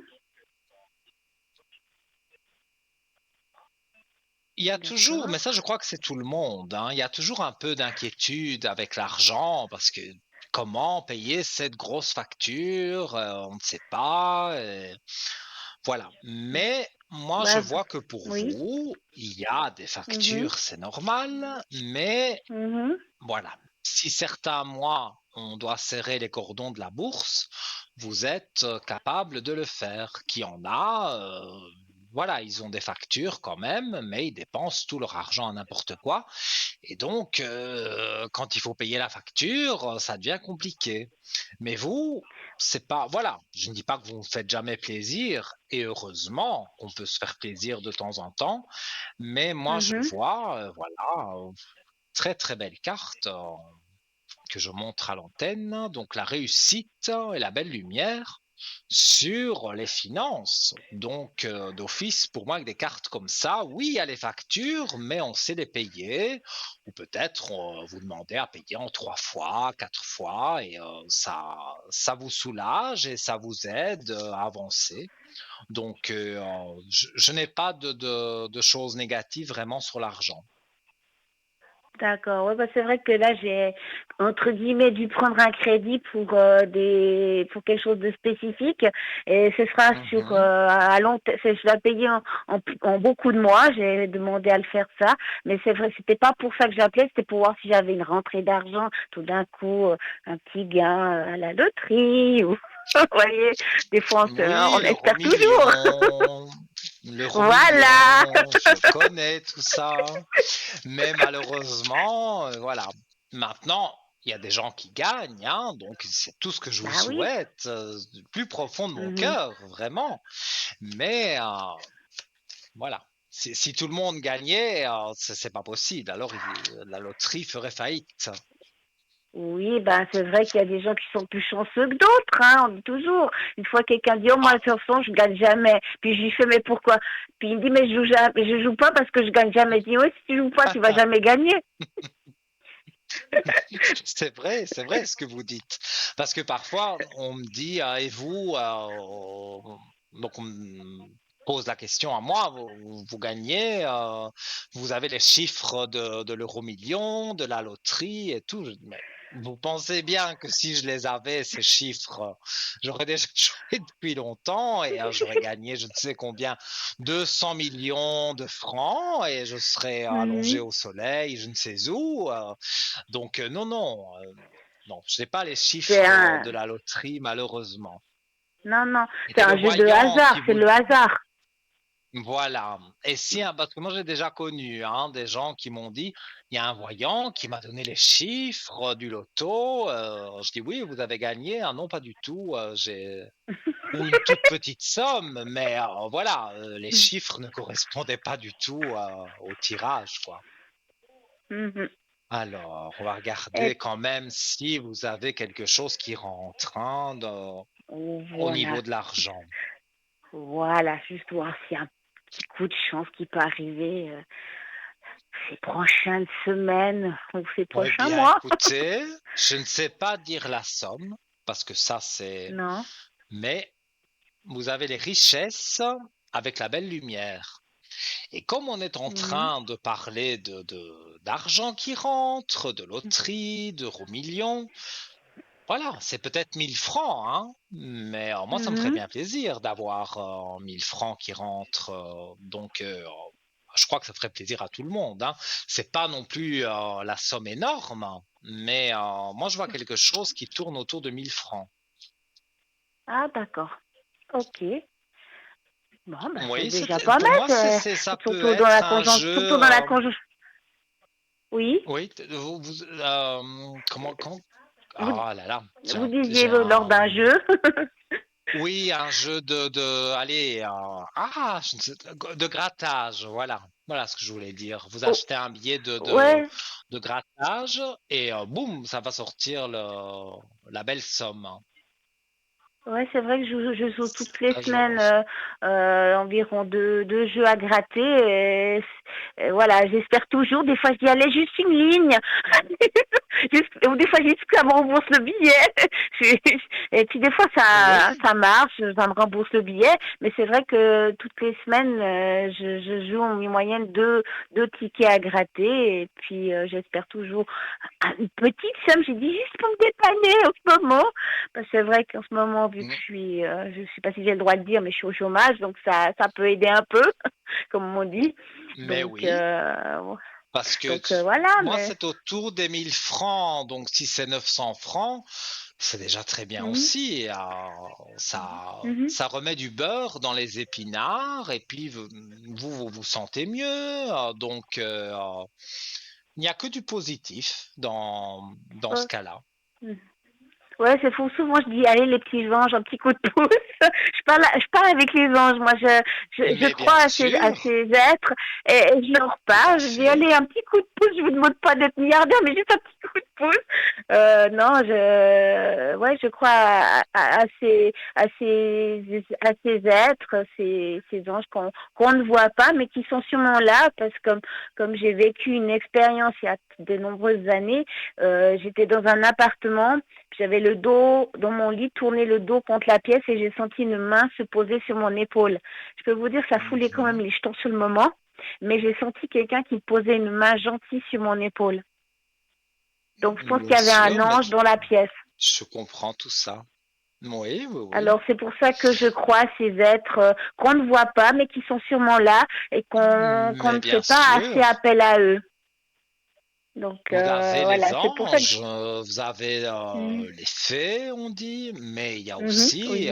Il y a toujours, D'accord. mais ça je crois que c'est tout le monde, hein, il y a toujours un peu d'inquiétude avec l'argent parce que comment payer cette grosse facture, on ne sait pas, voilà. Mais moi je Bah, vois que pour oui. vous, il y a des Mhm, factures, c'est normal, mais mhm. voilà. Si certains mois on doit serrer les cordons de la bourse, vous êtes capable de le faire. Qui en a, voilà, ils ont des factures quand même, mais ils dépensent tout leur argent à n'importe quoi. Et donc, quand il faut payer la facture, ça devient compliqué. Mais vous, c'est pas, voilà, je ne dis pas que vous ne faites jamais plaisir, et heureusement qu'on peut se faire plaisir de temps en temps, mais moi je Mhm. vois, voilà, très très belle carte que je montre à l'antenne, donc la réussite et la belle lumière sur les finances. Donc, d'office, pour moi, avec des cartes comme ça, oui, il y a les factures, mais on sait les payer, ou peut-être vous demandez à payer en 3 fois, 4 fois, et ça vous soulage et ça vous aide à avancer. Donc, je n'ai pas de choses négatives vraiment sur l'argent. D'accord, ouais, bah c'est vrai que là j'ai entre guillemets dû prendre un crédit pour pour quelque chose de spécifique et ce sera sur Mhm. à long je dois payer en beaucoup de mois, j'ai demandé à le faire ça, mais c'est vrai c'était pas pour ça que j'appelais, c'était pour voir si j'avais une rentrée d'argent tout d'un coup, un petit gain à la loterie ou vous voyez, des fois Oui, on espère toujours. l'euro Voilà. million, je connais tout ça. Mais malheureusement, voilà. Maintenant, il y a des gens qui gagnent, hein, donc c'est tout ce que je vous Bah oui. souhaite, du plus profond de mon Mhm. cœur, vraiment. Mais voilà. Si tout le monde gagnait, c'est pas possible. Alors la loterie ferait faillite. Oui, ben c'est vrai qu'il y a des gens qui sont plus chanceux que d'autres, hein, on dit toujours. Une fois quelqu'un dit, oh moi de Ah, toute façon je gagne jamais. Puis je lui fais, mais pourquoi? Puis il me dit, mais je joue jamais, je joue pas parce que je gagne jamais. Je dis, oui, si tu joues pas, tu vas jamais gagner. c'est vrai ce que vous dites. Parce que parfois, on me dit, et vous, donc on me pose la question à moi, vous gagnez, vous avez les chiffres de l'euro million, de la loterie et tout. Je dis, mais vous pensez bien que si je les avais, ces chiffres, j'aurais déjà joué depuis longtemps et j'aurais gagné je ne sais combien, 200 millions de francs et je serais allongé Mhm. au soleil, je ne sais où. Donc non, non, non, je n'ai pas les C'est chiffres de un, la loterie, malheureusement. non, non, c'est Et le un jeu de voyant hasard, qui c'est vous... le hasard. Voilà. Et si, parce que moi j'ai déjà connu hein, des gens qui m'ont dit, il y a un voyant qui m'a donné les chiffres du loto. Je dis oui, vous avez gagné. Ah non, pas du tout. J'ai ou une toute petite somme, mais voilà, les chiffres ne correspondaient pas du tout au tirage, quoi. Mhm. Alors, on va Et regarder quand même si vous avez quelque chose qui rentre hein, au voilà, niveau de l'argent. voilà, juste voir s'il y a un petit coup de chance qui peut arriver ces prochaines semaines ou ces Eh prochains bien, mois. écoutez, je ne sais pas dire la somme, parce que ça c'est... Non. Mais vous avez les richesses avec la belle lumière. Et comme on est en Mhm. train de parler d'argent qui rentre, de loterie, d'euros millions, voilà, c'est peut-être 1 000 francs, hein, mais moi, ça me ferait Mhm. bien plaisir d'avoir 1 000 francs qui rentrent. Donc, je crois que ça ferait plaisir à tout le monde, hein. C'est pas non plus la somme énorme, mais moi, je vois quelque chose qui tourne autour de 1 000 francs. Ah, d'accord. Ok. Bon, bah, c'est Oui, déjà pas pour moi, mal. ça peut Surtout dans la être un conjoncture. jeu. Surtout dans la conjoncture. Oui. Oui, comment? Vous, Ah là là, vous tiens, disiez j'ai lors un. d'un jeu. Oui, un jeu allez, je ne sais, de grattage, voilà. Voilà ce que je voulais dire. Vous Oh, achetez un billet ouais. de grattage et boum, ça va sortir la belle somme. Ouais, c'est vrai que je joue toutes les Ça, semaines environ deux jeux à gratter. Et voilà, j'espère toujours. Des fois, je dis, allez, juste une ligne. Ou des fois, j'ai juste ça me rembourse le billet. Et puis, des fois, oui, ça marche, ça me rembourse le billet. Mais c'est vrai que toutes les semaines, je joue en moyenne deux tickets à gratter. Et puis, j'espère toujours une petite somme. J'ai dit juste pour me dépanner en ce moment. Parce que c'est vrai qu'en ce moment, vu que mm, je sais pas si j'ai le droit de dire, mais je suis au chômage, donc ça peut aider un peu, comme on dit. mais Donc, oui, parce que voilà, moi, mais. c'est autour des 1 000 francs, donc si c'est 900 francs, c'est déjà très bien Mhm, aussi. Et, mhm. ça remet du beurre dans les épinards et puis vous vous sentez mieux. Donc, il n'y a que du positif dans ce Ouais. cas-là. Ouais, c'est fou. Souvent, je dis, allez, les petits anges, un petit coup de pouce. Je parle avec les anges. Moi, je Mais crois à bien ces êtres et je leur tout à parle. Je dis, fait. allez, un petit coup de pouce. Je vous demande pas d'être milliardaire, mais juste un petit coup de pouce. Non, ouais, je crois à ces êtres, ces anges qu'on ne voit pas, mais qui sont sûrement là parce que comme j'ai vécu une expérience il y a de nombreuses années, j'étais dans un appartement. J'avais le dos dans mon lit, tourné le dos contre la pièce et j'ai senti une main se poser sur mon épaule. Je peux vous dire, ça foulait quand même Mhm. les jetons sur le moment. mais j'ai senti quelqu'un qui posait une main gentille sur mon épaule. Donc, je pense qu'il y Bien avait un sûr, mais ange dans la pièce. je comprends tout ça. Oui, oui, oui. Alors, c'est pour ça que je crois à ces êtres qu'on ne voit pas, mais qui sont sûrement là et qu'on Mais ne fait bien pas assez sûr, appel à eux. Donc, vous avez les voilà, c'est pour ça que... anges, vous avez Mhm, les fées, on dit, mais il y a mhm, aussi, oui.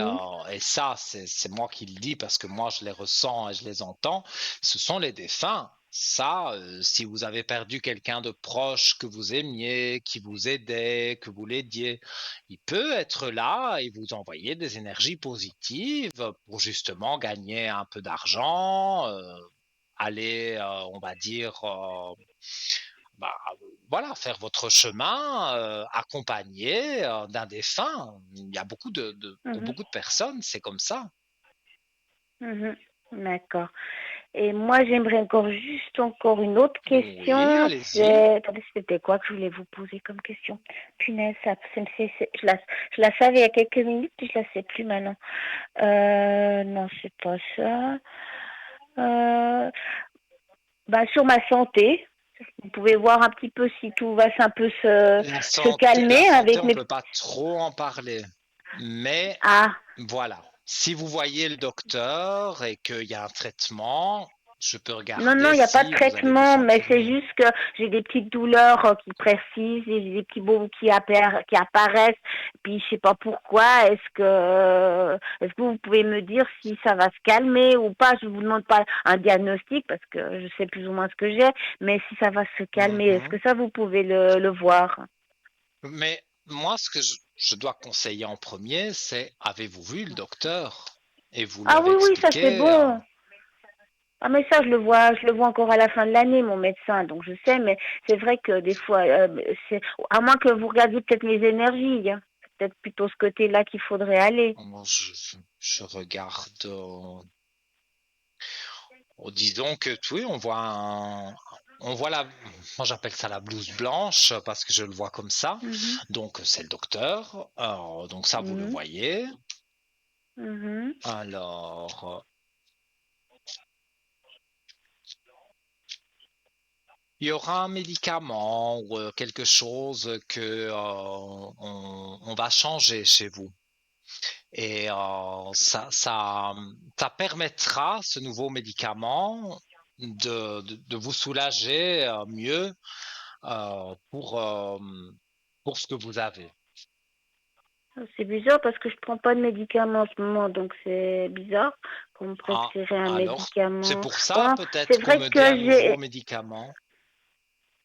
et ça, c'est moi qui le dis parce que moi je les ressens et je les entends, ce sont les défunts. Ça, si vous avez perdu quelqu'un de proche que vous aimiez, qui vous aidait, que vous l'aidiez, il peut être là et vous envoyer des énergies positives pour justement gagner un peu d'argent, aller, on va dire, bah, voilà, faire votre chemin accompagné d'un défunt. Il y a pour Mhm, beaucoup de personnes, c'est comme ça. mhm. D'accord. Et moi, j'aimerais encore une autre Oui, question. allez-y. C'est, attendez, c'était quoi que je voulais vous poser comme question? Punaise, je la savais il y a quelques minutes, puis je la sais plus maintenant. Non, c'est pas ça. Euh, sur ma santé, vous pouvez voir un petit peu si tout va un peu se La calmer santé, avec on ne mes... peut pas trop en parler. Mais Ah, voilà, si vous voyez le docteur et qu'il y a un traitement, je peux non, non, regarder il n'y a pas de si vous allez vous traitement, mais sentir c'est mieux. juste que j'ai des petites douleurs qui précisent, et j'ai des petits bobos qui apparaissent, puis je sais pas pourquoi. Est-ce que vous pouvez me dire si ça va se calmer ou pas? Je vous demande pas un diagnostic parce que je sais plus ou moins ce que j'ai, mais si ça va se calmer, est-ce Mhm. que ça vous pouvez le voir? Mais moi, ce que je dois conseiller en premier, c'est avez-vous vu le docteur? Et vous lui Ah avez oui, oui, ça c'est expliqué. bon. Ah mais ça je le vois encore à la fin de l'année, mon médecin, donc je sais, mais c'est vrai que des fois, à moins que vous regardiez peut-être mes énergies, hein. C'est peut-être plutôt ce côté-là qu'il faudrait aller. Moi, je regarde. Disons que oui, on voit moi j'appelle ça la blouse blanche parce que je le vois comme ça. Mhm, Donc c'est le docteur. Alors, donc ça vous le mhm, voyez. mhm, Alors il y aura un médicament ou quelque chose que on va changer chez vous. Et ça permettra, ce nouveau médicament, de vous soulager mieux pour ce que vous avez. C'est bizarre parce que je prends pas de médicaments en ce moment, donc c'est bizarre qu'on me Ah, prescrirait un alors, c'est médicament. pour ça Bon, c'est peut-être qu'on vrai me dit un que nouveau j'ai médicament,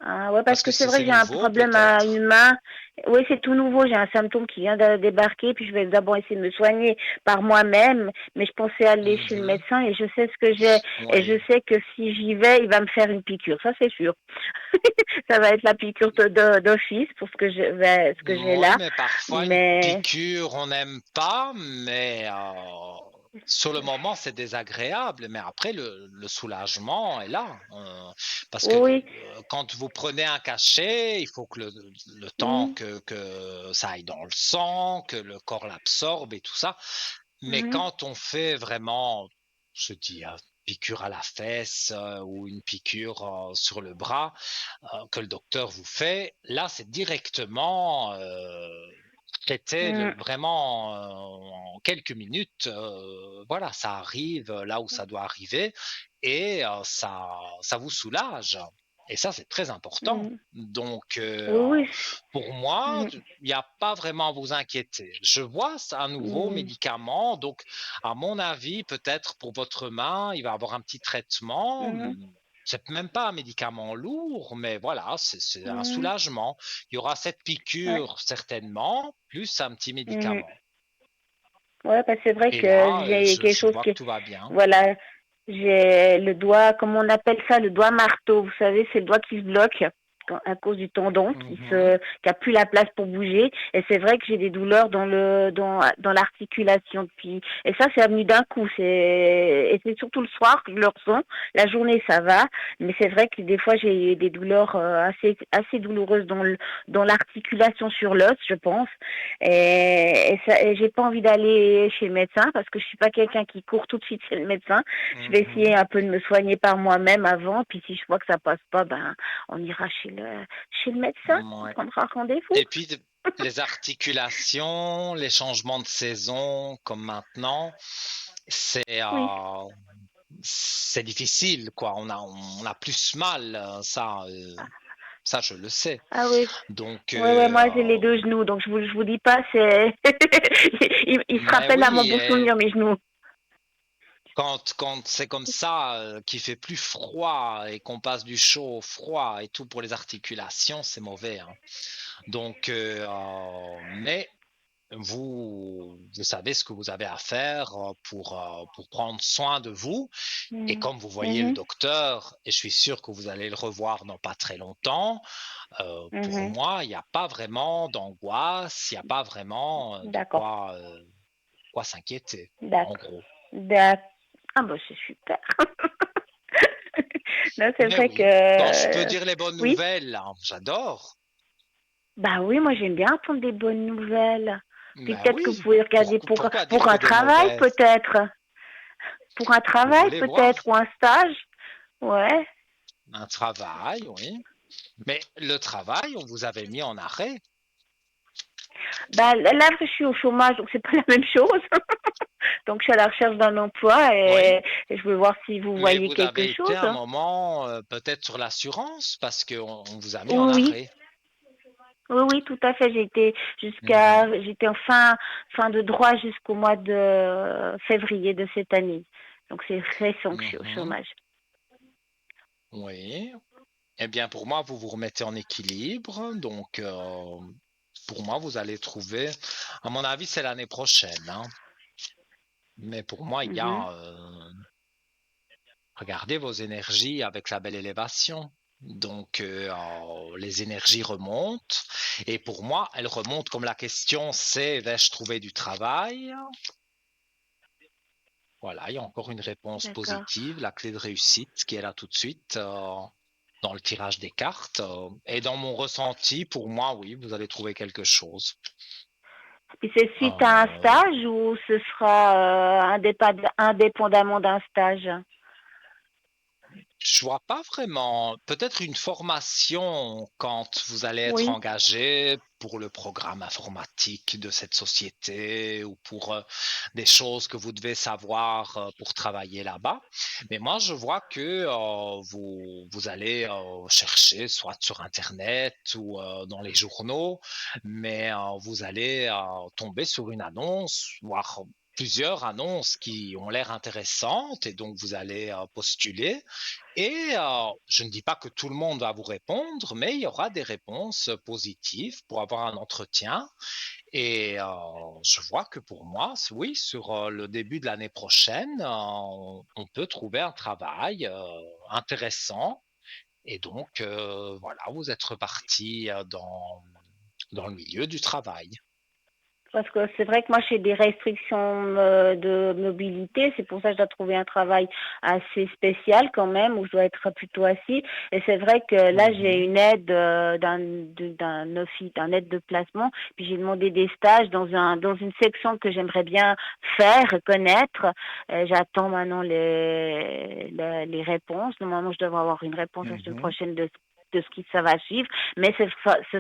Ah ouais, parce parce que que c'est si vrai c'est que j'ai un nouveau, problème à une peut-être. main. Oui, c'est tout nouveau. J'ai un symptôme qui vient de débarquer, puis je vais d'abord essayer de me soigner par moi-même. Mais je pensais aller chez le Mhm. médecin et je sais ce que j'ai. Et je Oui. sais que si j'y vais, il va me faire une piqûre. Ça, c'est sûr. Ça va être la piqûre d'office pour ce que j'ai Oui, là. mais parfois une Mais piqûre, on n'aime pas, mais sur le moment, c'est désagréable. Mais après, le soulagement est là. Parce que oui. quand vous prenez un cachet, il faut que le temps Mhm, que ça aille dans le sang, que le corps l'absorbe et tout ça. Mais mhm, quand on fait vraiment, je dis, piqûre à la fesse ou une piqûre sur le bras que le docteur vous fait, là, c'est directement traité mhm, vraiment en quelques minutes. Voilà, ça arrive là où ça doit arriver et ça vous soulage. Et ça, c'est très important. mhm. Donc, Oui, pour moi, oui. il n'y a pas vraiment à vous inquiéter. Je vois un nouveau Mhm, médicament. Donc, à mon avis, peut-être pour votre main, il va avoir un petit traitement. mhm, C'est même pas un médicament lourd, mais voilà, c'est un mhm. soulagement. Il y aura cette Ouais. piqûre certainement, plus un petit Mhm. médicament. Ouais, parce que c'est vrai Et que là, j'ai quelque je chose vois que qui, tout va bien. voilà, j'ai le doigt, comment on appelle ça, le doigt marteau. Vous savez, c'est le doigt qui se bloque. à cause du tendon Mhm. qui a plus la place pour bouger. Et c'est vrai que j'ai des douleurs dans l'articulation depuis. Et ça, c'est venu d'un coup. Et c'est surtout le soir que je le ressens. La journée, ça va. Mais c'est vrai que des fois, j'ai des douleurs assez douloureuses dans l'articulation sur l'os, je pense. Et j'ai pas envie d'aller chez le médecin parce que je suis pas quelqu'un qui court tout de suite chez le médecin. Je vais essayer Mhm. un peu de me soigner par moi-même avant. Puis si je vois que ça passe pas, ben, on ira chez le médecin. On Ouais. prendra rendez-vous. Et puis, les articulations, les changements de saison, comme maintenant, c'est Oui. c'est difficile, quoi. On a plus mal, ça, je le sais. Ah oui. Donc, Ouais, moi j'ai les deux genoux, donc je vous dis pas, c'est. Il se mais rappelle à mon oui, bon souvenir mes genoux. quand c'est comme ça, qu'il fait plus froid et qu'on passe du chaud au froid et tout pour les articulations, c'est mauvais, hein. Donc, mais vous savez ce que vous avez à faire pour prendre soin de vous. Et Mhm. comme vous voyez le Mhm. docteur, et je suis sûr que vous allez le revoir dans pas très longtemps, pour Mhm. moi, il n'y a pas vraiment d'angoisse, il n'y a pas vraiment de D'accord, quoi s'inquiéter, en d'accord, gros. d'accord. Ah bah c'est super. Non, c'est Mais vrai que oui, quand je peux dire les bonnes oui. nouvelles, hein, j'adore. Bah oui, moi j'aime bien entendre des bonnes nouvelles. Puis Ben peut-être que vous oui, pouvez regarder pourquoi dire pour que un des travail mauvaises? peut-être. Pour un Vous travail voulez peut-être voir ou un stage. Ouais. un travail, oui. Mais le travail, on vous avait mis en arrêt. Bah là je suis au chômage, donc c'est pas la même chose. Donc je suis à la recherche d'un emploi Oui. et je veux voir si vous Mais voyez vous quelque avez été chose. un moment peut-être sur l'assurance parce qu'on vous a mis en Oui, oui. arrêt. Oui, oui, tout à fait. Mhm, J'étais en fin de droit jusqu'au mois de février de cette année. Donc c'est récent que je suis au mhm, chômage. oui. Eh bien, pour moi, vous vous remettez en équilibre. Donc, pour moi, vous allez trouver. À mon avis, c'est l'année prochaine, hein. Mais pour moi, il y Mhm. a. Regardez vos énergies avec la belle élévation. Donc, les énergies remontent. Et pour moi, elles remontent comme la question c'est vais-je trouver du travail? Voilà, il y a encore une réponse D'accord. positive, la clé de réussite qui est là tout de suite dans le tirage des cartes. Et dans mon ressenti, pour moi, oui, vous allez trouver quelque chose. Et c'est suite à un Euh, stage ou ce sera indépendamment d'un stage? Je vois pas vraiment. Peut-être une formation quand vous allez être Oui. engagé pour le programme informatique de cette société ou pour des choses que vous devez savoir pour travailler là-bas. Mais moi, je vois que vous allez chercher soit sur Internet ou dans les journaux, mais vous allez tomber sur une annonce, voire plusieurs annonces qui ont l'air intéressantes et donc vous allez postuler et je ne dis pas que tout le monde va vous répondre, mais il y aura des réponses positives pour avoir un entretien. Et je vois que pour moi, oui, sur le début de l'année prochaine, on peut trouver un travail intéressant. Et donc, voilà, vous êtes reparti dans le milieu du travail. Parce que c'est vrai que moi, j'ai des restrictions de mobilité. C'est pour ça que je dois trouver un travail assez spécial quand même, où je dois être plutôt assis. Et c'est vrai que là, j'ai Mhm, une aide d'un office, d'un aide de placement. Puis j'ai demandé des stages dans une section que j'aimerais bien faire, connaître. J'attends maintenant les réponses. Normalement, je devrais avoir une réponse la semaine mhm. prochaine de ce qui ça va suivre, mais ce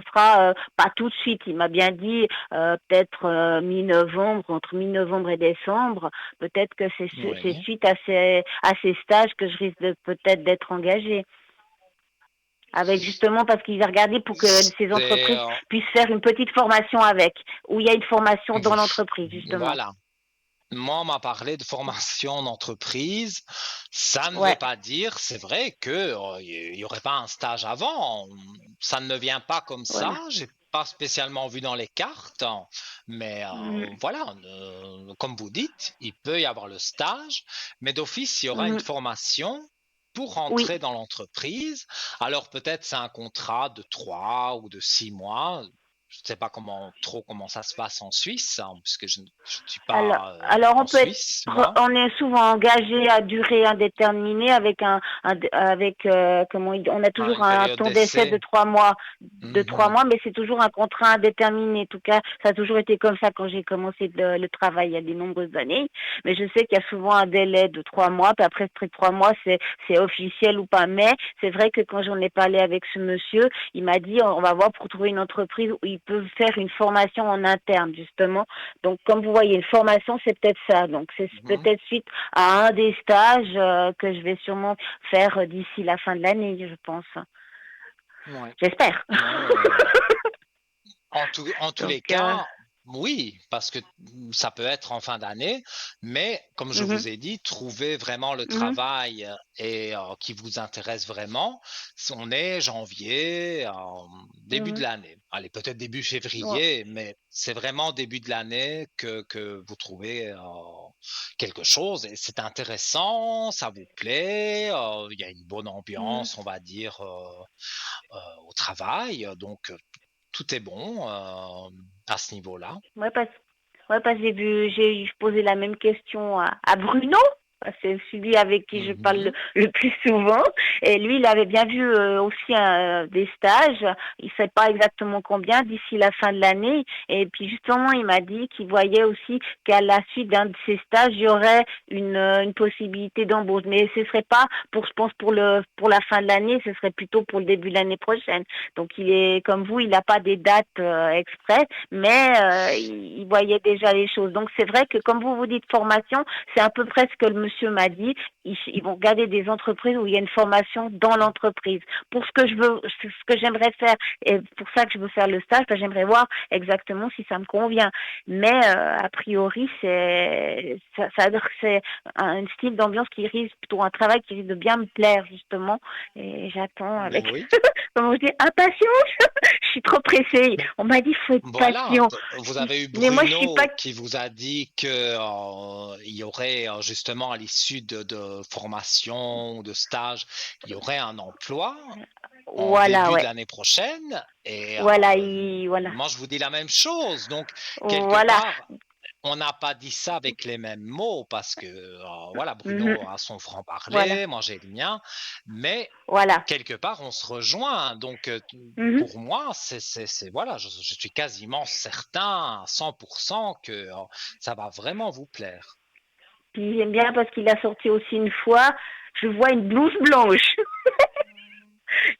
sera pas tout de suite. Il m'a bien dit peut-être mi-novembre, entre mi-novembre et décembre. Peut-être que c'est Oui. suite à ces stages que je risque de peut-être d'être engagée. Avec justement parce qu'il va regarder pour que ces C'est, entreprises puissent faire une petite formation avec, où il y a une formation dans vous, l'entreprise justement. voilà. Moi, on m'a parlé de formation en entreprise. Ça ne veut Ouais, pas dire, c'est vrai que il y aurait pas un stage avant. Ça ne me vient pas comme ça. voilà. J'ai pas spécialement vu dans les cartes, mais Mhm. voilà, comme vous dites, il peut y avoir le stage, mais d'office, il y aura une Mhm. formation pour Oui. rentrer dans l'entreprise. Alors peut-être c'est un contrat de 3 ou de 6 mois. Je ne sais pas comment ça se passe en Suisse, hein, puisque je ne suis pas Alors on en peut être, Suisse, moi. on est souvent engagé à durée indéterminée avec on a Ah, toujours une un période temps d'essai d'essai. de trois Mhm. mois, mais c'est toujours un contrat indéterminé. En tout cas, ça a toujours été comme ça quand j'ai commencé le travail il y a de nombreuses années. Mais je sais qu'il y a souvent un délai de 3 mois, puis après ces 3 mois, c'est officiel ou pas. Mais c'est vrai que quand j'en ai parlé avec ce monsieur, il m'a dit on va voir pour trouver une entreprise où ils peuvent faire une formation en interne, justement. Donc, comme vous voyez, une formation, c'est peut-être ça. Donc, c'est Mhm. peut-être suite à un des stages que je vais sûrement faire d'ici la fin de l'année, je pense. Ouais. J'espère. Ouais, en tous Donc, les cas, oui, parce que ça peut être en fin d'année, mais comme je mhm, vous ai dit, trouver vraiment le mhm, travail et qui vous intéresse vraiment, on est janvier, début de mhm. l'année. Allez, peut-être début Ouais. février, mais c'est vraiment début de l'année que vous trouvez quelque chose et c'est intéressant, ça vous plaît, il y a une bonne Mhm. ambiance, on va dire, au travail, donc tout est bon à ce niveau-là. Ouais, parce que j'ai posé la même question à Bruno. C'est celui avec qui je parle Mhm. le plus souvent. Et lui, il avait bien vu aussi des stages. Il sait pas exactement combien d'ici la fin de l'année. Et puis justement, il m'a dit qu'il voyait aussi qu'à la suite d'un de ces stages, il y aurait une possibilité d'embauche. Mais ce serait pas je pense pour la fin de l'année, ce serait plutôt pour le début de l'année prochaine. Donc il est comme vous, il n'a pas des dates exprès, mais il voyait déjà les choses. Donc c'est vrai que comme vous dites formation, c'est à peu près ce que le monsieur m'a dit. Ils vont regarder des entreprises où il y a une formation dans l'entreprise. Pour ce que j'aimerais faire, et pour ça que je veux faire le stage, ben, j'aimerais voir exactement si ça me convient. Mais a priori, c'est un style d'ambiance qui risque, plutôt un travail qui risque de bien me plaire justement. Et j'attends avec, Oui, comment je dis, impatience. Je suis trop pressée. mais On m'a dit faut être voilà, patient. vous avez eu Mais moi, je suis pas. Bruno qui vous a dit que il y aurait justement à l'issue de formation ou de stage, il y aurait un emploi en Voilà, début de ouais. l'année prochaine. Et Voilà, voilà. moi, je vous dis la même chose. Donc, quelque Voilà. part, on n'a pas dit ça avec les mêmes mots parce que, voilà, Mhm. Bruno a son Voilà. franc-parler, moi j'ai le mien, mais Voilà. quelque part, on se rejoint. Donc, Mhm. pour moi, voilà, je suis quasiment certain à 100% que ça va vraiment vous plaire. Puis j'aime bien parce qu'il a sorti aussi une fois, je vois une blouse blanche.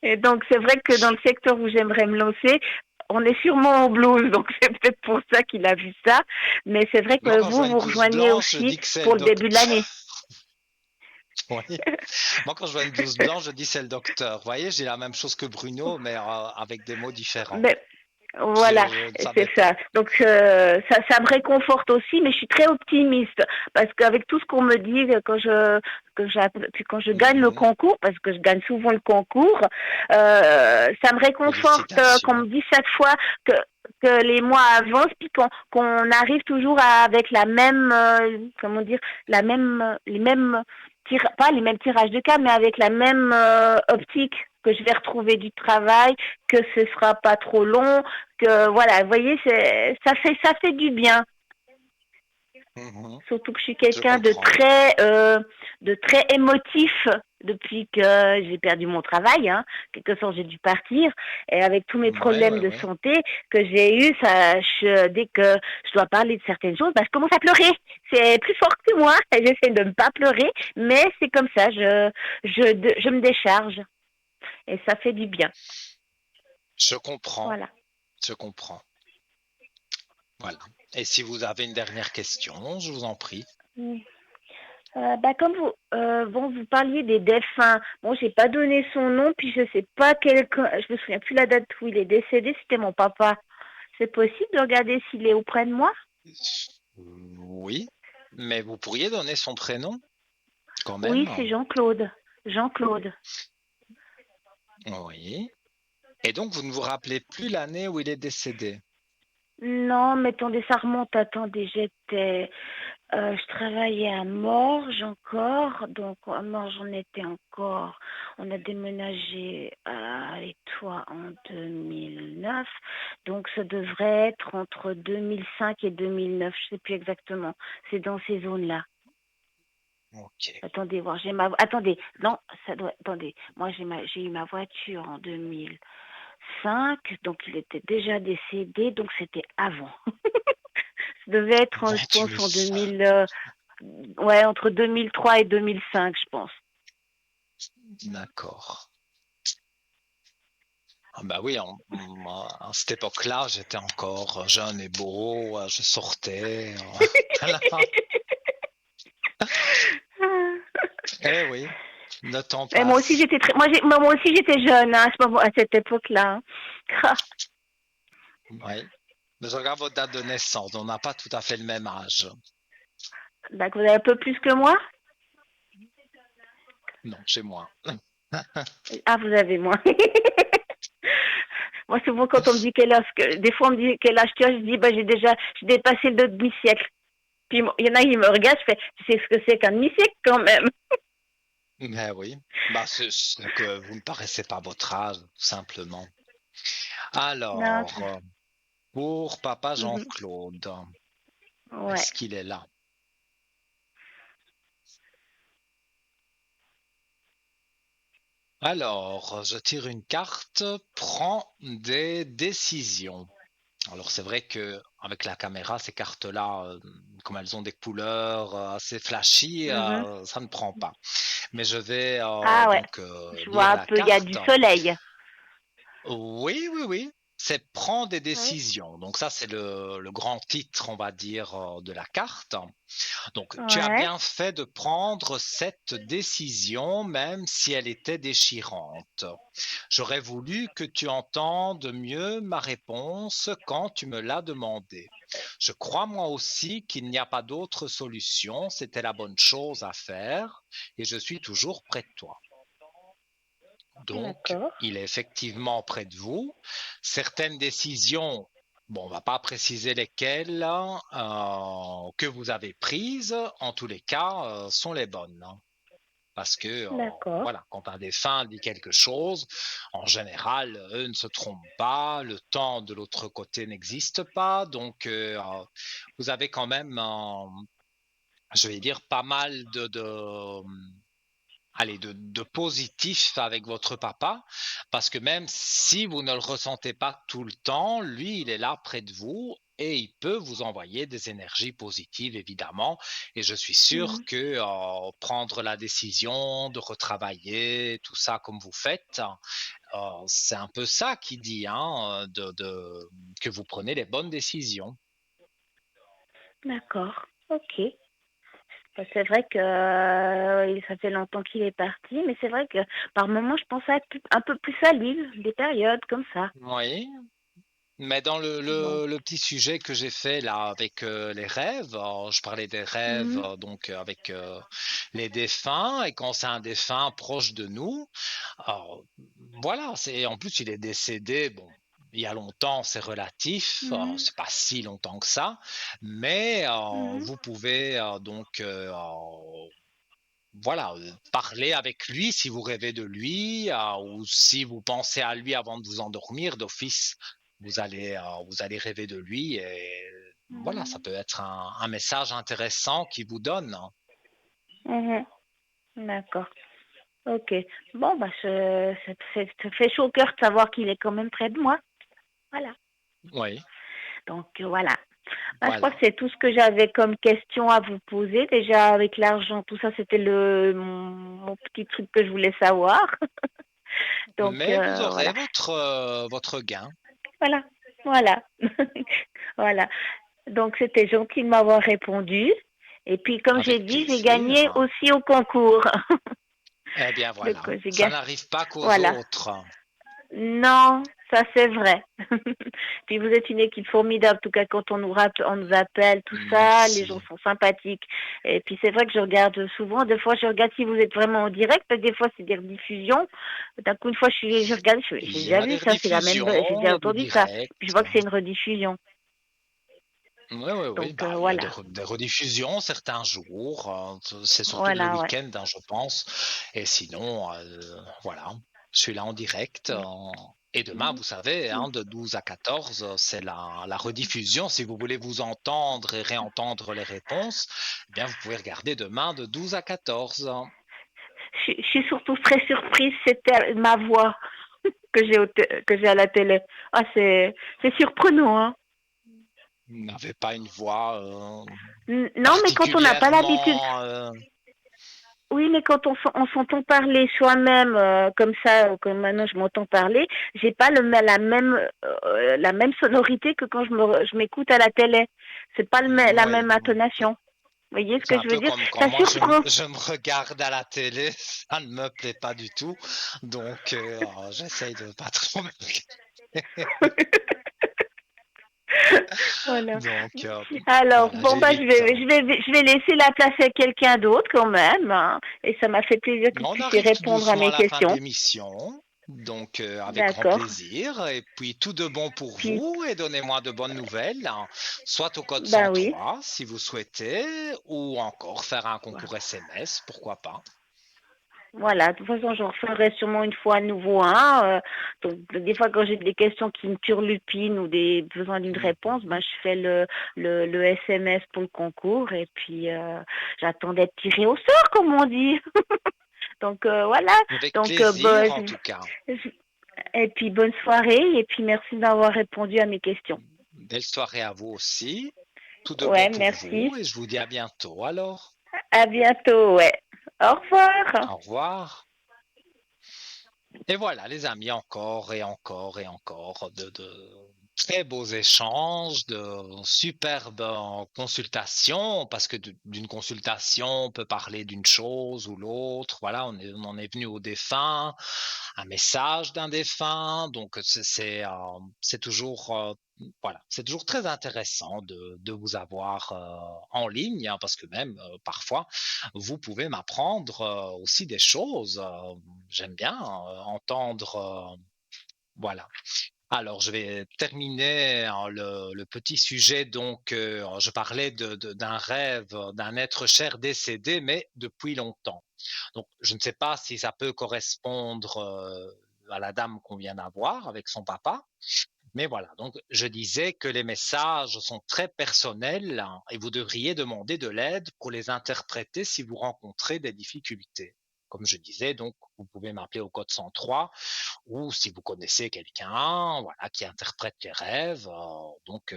Et donc c'est vrai que dans le secteur où j'aimerais me lancer, on est sûrement en blouse, donc c'est peut-être pour ça qu'il a vu ça. Mais c'est vrai Moi, que quand je vois une vous blouse rejoignez blanche, je aussi dis que c'est le pour le début de docteur. l'année. Oui. Moi, quand je vois une blouse blanche, je dis c'est le docteur. Vous voyez, j'ai la même chose que Bruno, mais avec des mots différents. Mais voilà, Je ne c'est savais pas. ça. Donc ça me réconforte aussi, mais je suis très optimiste parce qu'avec tout ce qu'on me dit puis quand je gagne le Mhm. concours, parce que je gagne souvent le concours, ça me réconforte qu'on me Félicitations. dise chaque fois que les mois avancent, puis qu'on arrive toujours avec la même, comment dire, les mêmes pas les mêmes tirages de cas, mais avec la même optique que je vais retrouver du travail, que ce sera pas trop long, que voilà, vous voyez, ça fait du bien. Mhm. Surtout que je suis Je quelqu'un comprends. de très émotif depuis que j'ai perdu mon travail, hein. Quelque sorte, j'ai dû partir. Et avec tous mes Oui, problèmes oui, de oui. santé que j'ai eus, dès que je dois parler de certaines choses, bah, je commence à pleurer. C'est plus fort que moi. Et j'essaie de ne pas pleurer, mais c'est comme ça. Je me décharge. Et ça fait du bien. Je comprends. Voilà. Je comprends. Voilà. Et si vous avez une dernière question, je vous en prie. Mm. Bah, comme vous parliez des défunts. Bon, j'ai pas donné son nom, puis je sais pas je me souviens plus la date où il est décédé. C'était mon papa. C'est possible de regarder s'il est auprès de moi? Oui, mais vous pourriez donner son prénom quand Oui, même. c'est Jean-Claude. Jean-Claude. Oui. Et donc, vous ne vous rappelez plus l'année où il est décédé? Non, mais attendez, ça remonte. Attendez, Je travaillais à Morges encore, donc à Morges on était encore, on a déménagé à Étoile en 2009, donc ça devrait être entre 2005 et 2009, je sais plus exactement, c'est dans ces zones-là. Ok. Attendez, voir, attendez, non, ça doit, attendez, moi j'ai eu ma voiture en 2005, donc il était déjà décédé, donc c'était avant. Ça devait être, je pense, en 28. 2000, ouais, entre 2003 et 2005, je pense. D'accord. Ah bah oui, à cette époque-là, j'étais encore jeune et beau, je sortais. Voilà. Eh oui, le temps Et moi aussi passe. j'étais moi aussi j'étais jeune hein, à cette époque-là. Hein. Oui. Mais je regarde votre date de naissance, on n'a pas tout à fait le même âge. Donc vous avez un peu plus que moi? Non, chez moi. Ah, vous avez moins. Moi, souvent, quand on me dit quel âge, des fois, on me dit quel âge tu as, je dis, bah, j'ai dépassé le demi-siècle. Puis, il y en a qui me regardent, je fais, tu sais ce que c'est qu'un demi-siècle quand même. Mais oui, bah, c'est que vous ne paraissez pas votre âge, tout simplement. Non, Alors, pour papa mhm. Jean-Claude, Ouais. est-ce qu'il est là? Alors, je tire une carte, prends des décisions. Alors, c'est vrai que avec la caméra, ces cartes-là, comme elles ont des couleurs assez flashy, Mhm. ça ne prend pas. Mais je vais Ah ouais, donc je vois lire un la peu, il y a du carte. soleil. Oui, oui, oui. C'est prends des Ouais. décisions. Donc ça, c'est le grand titre, on va dire, de la carte. Donc, tu as Ouais. bien fait de prendre cette décision, même si elle était déchirante. J'aurais voulu que tu entendes mieux ma réponse quand tu me l'as demandé. Je crois moi aussi qu'il n'y a pas d'autre solution, c'était la bonne chose à faire, et je suis toujours près de toi. Donc, D'accord. il est effectivement près de vous. Certaines décisions, bon, on ne va pas préciser lesquelles, que vous avez prises, en tous les cas, sont les bonnes. Hein. Parce que, D'accord. voilà, quand un défunt dit quelque chose, en général, eux ne se trompent pas, le temps de l'autre côté n'existe pas, donc vous avez quand même, je vais dire, pas mal allez, de positif avec votre papa, parce que même si vous ne le ressentez pas tout le temps, lui, il est là près de vous et il peut vous envoyer des énergies positives, évidemment. Et je suis sûr Mhm. que prendre la décision de retravailler tout ça comme vous faites, c'est un peu ça qui dit hein, que vous prenez les bonnes décisions. D'accord. Ok. C'est vrai que ça fait longtemps qu'il est parti, mais c'est vrai que par moments, je pense à un peu plus à lui, des périodes comme ça. Oui, mais dans Donc, le petit sujet que j'ai fait là avec les rêves, alors, je parlais des rêves mhm, donc avec les défunts et quand c'est un défunt proche de nous, alors, voilà, c'est en plus il est décédé, bon, il y a longtemps, c'est relatif, mhm, c'est pas si longtemps que ça, mais mhm, vous pouvez donc voilà, parler avec lui si vous rêvez de lui ou si vous pensez à lui avant de vous endormir d'office, vous allez rêver de lui et voilà, ça mhm, peut être un message intéressant qu'il vous donne. Hein. mhm. D'accord. Ok. Bon, bah, ça fait chaud au cœur de savoir qu'il est quand même près de moi. Voilà. Oui, Donc, voilà. Bah, je crois que voilà. c'est tout ce que j'avais comme question à vous poser. Déjà, avec l'argent, tout ça, c'était mon petit truc que je voulais savoir. Donc, Mais vous aurez voilà. votre gain. Voilà. Voilà. Voilà. Donc, c'était gentil de m'avoir répondu. Et puis, comme j'ai Avec dit, j'ai plaisir. gagné aussi au concours. Eh bien Donc, voilà, j'ai ça gagné. n'arrive pas qu'aux Voilà. autres. Non, ça c'est vrai. Puis vous êtes une équipe formidable, en tout cas quand on nous appelle, tout ça, les gens Merci. sont sympathiques. Et puis c'est vrai que je regarde souvent, des fois je regarde si vous êtes vraiment en direct, des fois c'est des rediffusions. D'un coup une fois je regarde, Il j'ai y déjà a vu des ça, c'est la même, j'ai rediffusions, il y déjà a du entendu ça. Puis je direct. vois que c'est une rediffusion. Oui, oui, oui, Donc bah, il y a voilà, des rediffusions certains jours, c'est surtout le voilà, ouais. week-end, hein, je pense. Et sinon, voilà, je suis là en direct. Et demain, vous savez, hein, de 12 à 14, c'est la rediffusion. Si vous voulez vous entendre et réentendre les réponses, eh bien, vous pouvez regarder demain de 12 à 14. Je suis surtout très surprise, c'était ma voix que j'ai à la télé. Ah, c'est surprenant, hein. Vous n'avez pas une voix Non, mais quand on n'a pas l'habitude, particulièrement... oui, mais quand on s'entend parler soi-même comme ça, comme maintenant je m'entends parler, j'ai pas la même sonorité que quand je m'écoute à la télé. C'est pas la Oui, même intonation. Vous voyez ce c'est que un je veux peu dire? comme quand Ça moi surprend. je me regarde à la télé, ça ne me plaît pas du tout, donc j'essaye de pas trop me regarder. Voilà. Donc Alors, voilà, bon, bah, j'évite. je vais laisser la place à quelqu'un d'autre quand même, hein. Et ça m'a fait plaisir que vous On puissiez arrive tout répondre à doucement mes à la fin de questions. l'émission, donc avec grand D'accord. plaisir. Et puis tout de bon pour Puis, vous et donnez-moi de bonnes nouvelles, hein, soit au code bah oui. 103 si vous souhaitez, ou encore faire un concours SMS, pourquoi pas. Voilà, de toute façon, j'en referai sûrement une fois à nouveau un. Donc, des fois, quand j'ai des questions qui me turlupinent ou des besoin d'une réponse, ben, Mhm. je fais le SMS pour le concours et puis j'attends d'être tiré au sort, comme on dit. Donc, voilà. Avec Donc, plaisir en tout cas. et puis, bonne soirée et puis merci d'avoir répondu à mes questions. Belle soirée à vous aussi. Tout de bon Ouais, pour merci. vous et je vous dis à bientôt alors. À bientôt, ouais. Au revoir. Au revoir. Et voilà, les amis, encore et encore et encore de très beaux échanges, de superbes consultations, parce que d'une consultation, on peut parler d'une chose ou l'autre. Voilà, on en est venu au défunt, un message d'un défunt. Donc, c'est toujours, voilà, c'est toujours très intéressant de vous avoir en ligne, hein, parce que même parfois, vous pouvez m'apprendre aussi des choses. J'aime bien entendre. Voilà. Alors, je vais terminer le petit sujet. Donc, je parlais d'un rêve d'un être cher décédé, mais depuis longtemps. Donc, je ne sais pas si ça peut correspondre à la dame qu'on vient d'avoir avec son papa. Mais voilà, donc je disais que les messages sont très personnels, hein, et vous devriez demander de l'aide pour les interpréter si vous rencontrez des difficultés. Comme je disais, donc vous pouvez m'appeler au code 103 ou si vous connaissez quelqu'un, voilà, qui interprète les rêves. Donc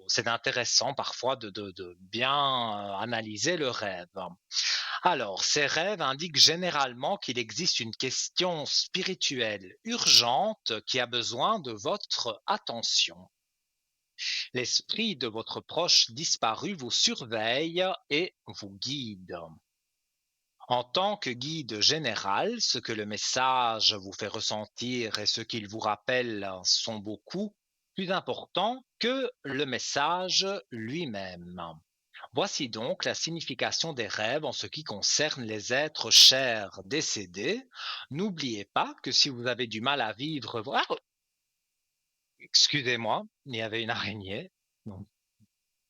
c'est intéressant parfois de bien analyser le rêve. Alors, ces rêves indiquent généralement qu'il existe une question spirituelle urgente qui a besoin de votre attention. L'esprit de votre proche disparu vous surveille et vous guide. En tant que guide général, ce que le message vous fait ressentir et ce qu'il vous rappelle sont beaucoup plus importants que le message lui-même. Voici donc la signification des rêves en ce qui concerne les êtres chers décédés. N'oubliez pas que si vous avez du mal à vivre... Ah, excusez-moi, il y avait une araignée. Donc,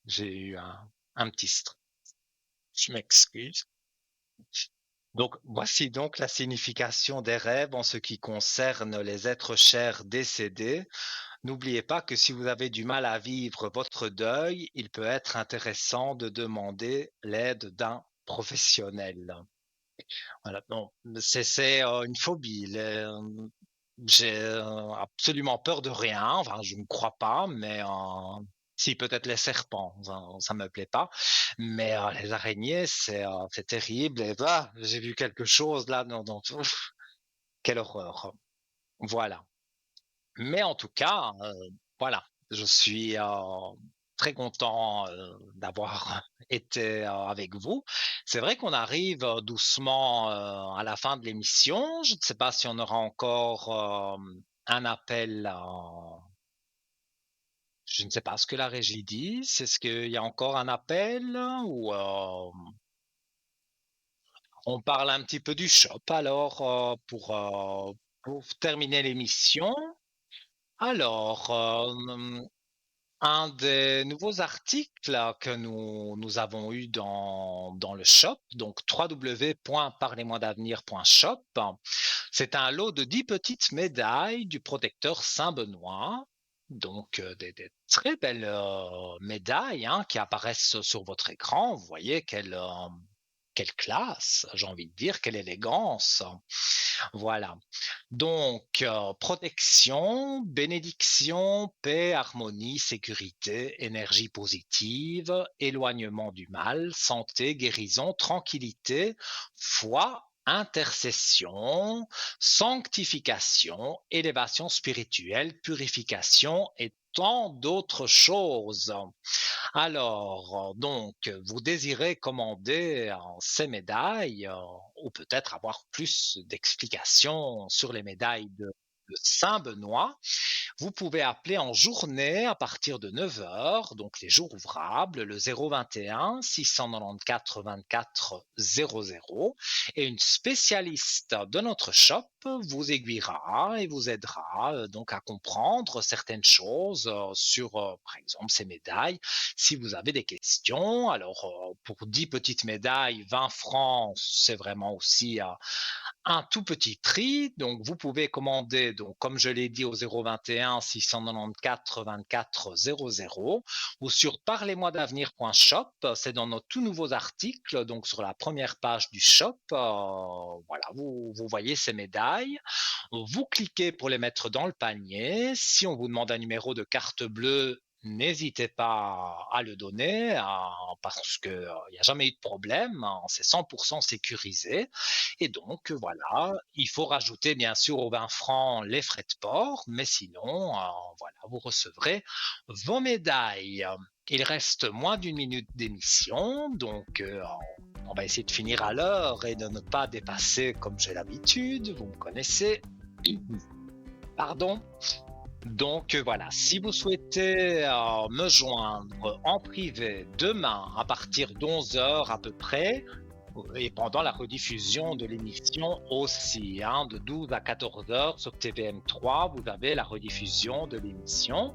j'ai eu un petit stress. Je m'excuse. Donc, voici donc la signification des rêves en ce qui concerne les êtres chers décédés. N'oubliez pas que si vous avez du mal à vivre votre deuil, il peut être intéressant de demander l'aide d'un professionnel. Voilà, non, c'est une phobie. J'ai absolument peur de rien. Enfin, je ne crois pas, mais si peut-être les serpents, ça me plaît pas. Mais les araignées, c'est terrible. Et j'ai vu quelque chose là, ouf, quelle horreur. Voilà. Mais en tout cas, voilà, je suis très content d'avoir été avec vous. C'est vrai qu'on arrive doucement à la fin de l'émission. Je ne sais pas si on aura encore un appel. Je ne sais pas ce que la régie dit. Est-ce qu'il y a encore un appel ou on parle un petit peu du shop alors pour terminer l'émission. Alors, Un des nouveaux articles que nous avons eu dans le shop, donc www.parlez-moi-d'avenir.shop, c'est un lot de 10 petites médailles du protecteur Saint-Benoît. Donc des très belles médailles hein, qui apparaissent sur votre écran. Vous voyez quelle classe, j'ai envie de dire, quelle élégance. Voilà. Donc, protection, bénédiction, paix, harmonie, sécurité, énergie positive, éloignement du mal, santé, guérison, tranquillité, foi, intercession, sanctification, élévation spirituelle, purification et tant d'autres choses. Alors, donc, vous désirez commander ces médailles ou peut-être avoir plus d'explications sur les médailles de Saint-Benoît, vous pouvez appeler en journée à partir de 9 heures, donc les jours ouvrables, le 021 694 24 00 et une spécialiste de notre shop vous aiguillera et vous aidera donc à comprendre certaines choses sur, par exemple, ces médailles. Si vous avez des questions, alors pour 10 petites médailles, 20 francs, c'est vraiment aussi un tout petit prix. Donc, vous pouvez commander, donc, comme je l'ai dit, au 021 694 24 00 ou sur parlez-moi-d'avenir.shop. C'est dans nos tout nouveaux articles, donc sur la première page du shop. Voilà, vous voyez ces médailles. Vous cliquez pour les mettre dans le panier. Si on vous demande un numéro de carte bleue, n'hésitez pas à le donner parce qu'il n'y a jamais eu de problème, hein, c'est 100% sécurisé. Et donc, voilà, il faut rajouter bien sûr aux 20 francs les frais de port, mais sinon, voilà, vous recevrez vos médailles. Il reste moins d'une minute d'émission, donc on va essayer de finir à l'heure et de ne pas dépasser comme j'ai l'habitude, vous me connaissez. Pardon. Donc voilà, si vous souhaitez me joindre en privé demain à partir d'11 heures à peu près, et pendant la rediffusion de l'émission aussi, hein, de 12 à 14 heures sur TVM3, vous avez la rediffusion de l'émission.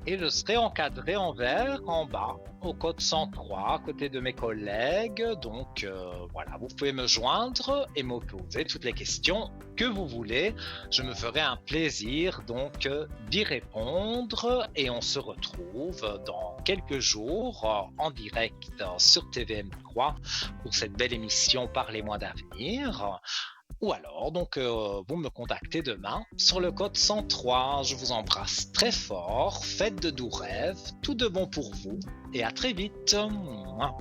Et je serai encadré en vert en bas, au code 103, à côté de mes collègues. Donc voilà, vous pouvez me joindre et me poser toutes les questions que vous voulez. Je me ferai un plaisir donc d'y répondre et on se retrouve dans quelques jours en direct sur TVM3 pour cette belle émission Parlez-moi d'avenir. Ou alors, donc, vous me contactez demain sur le code 103. Je vous embrasse très fort, faites de doux rêves, tout de bon pour vous et à très vite. Mouah.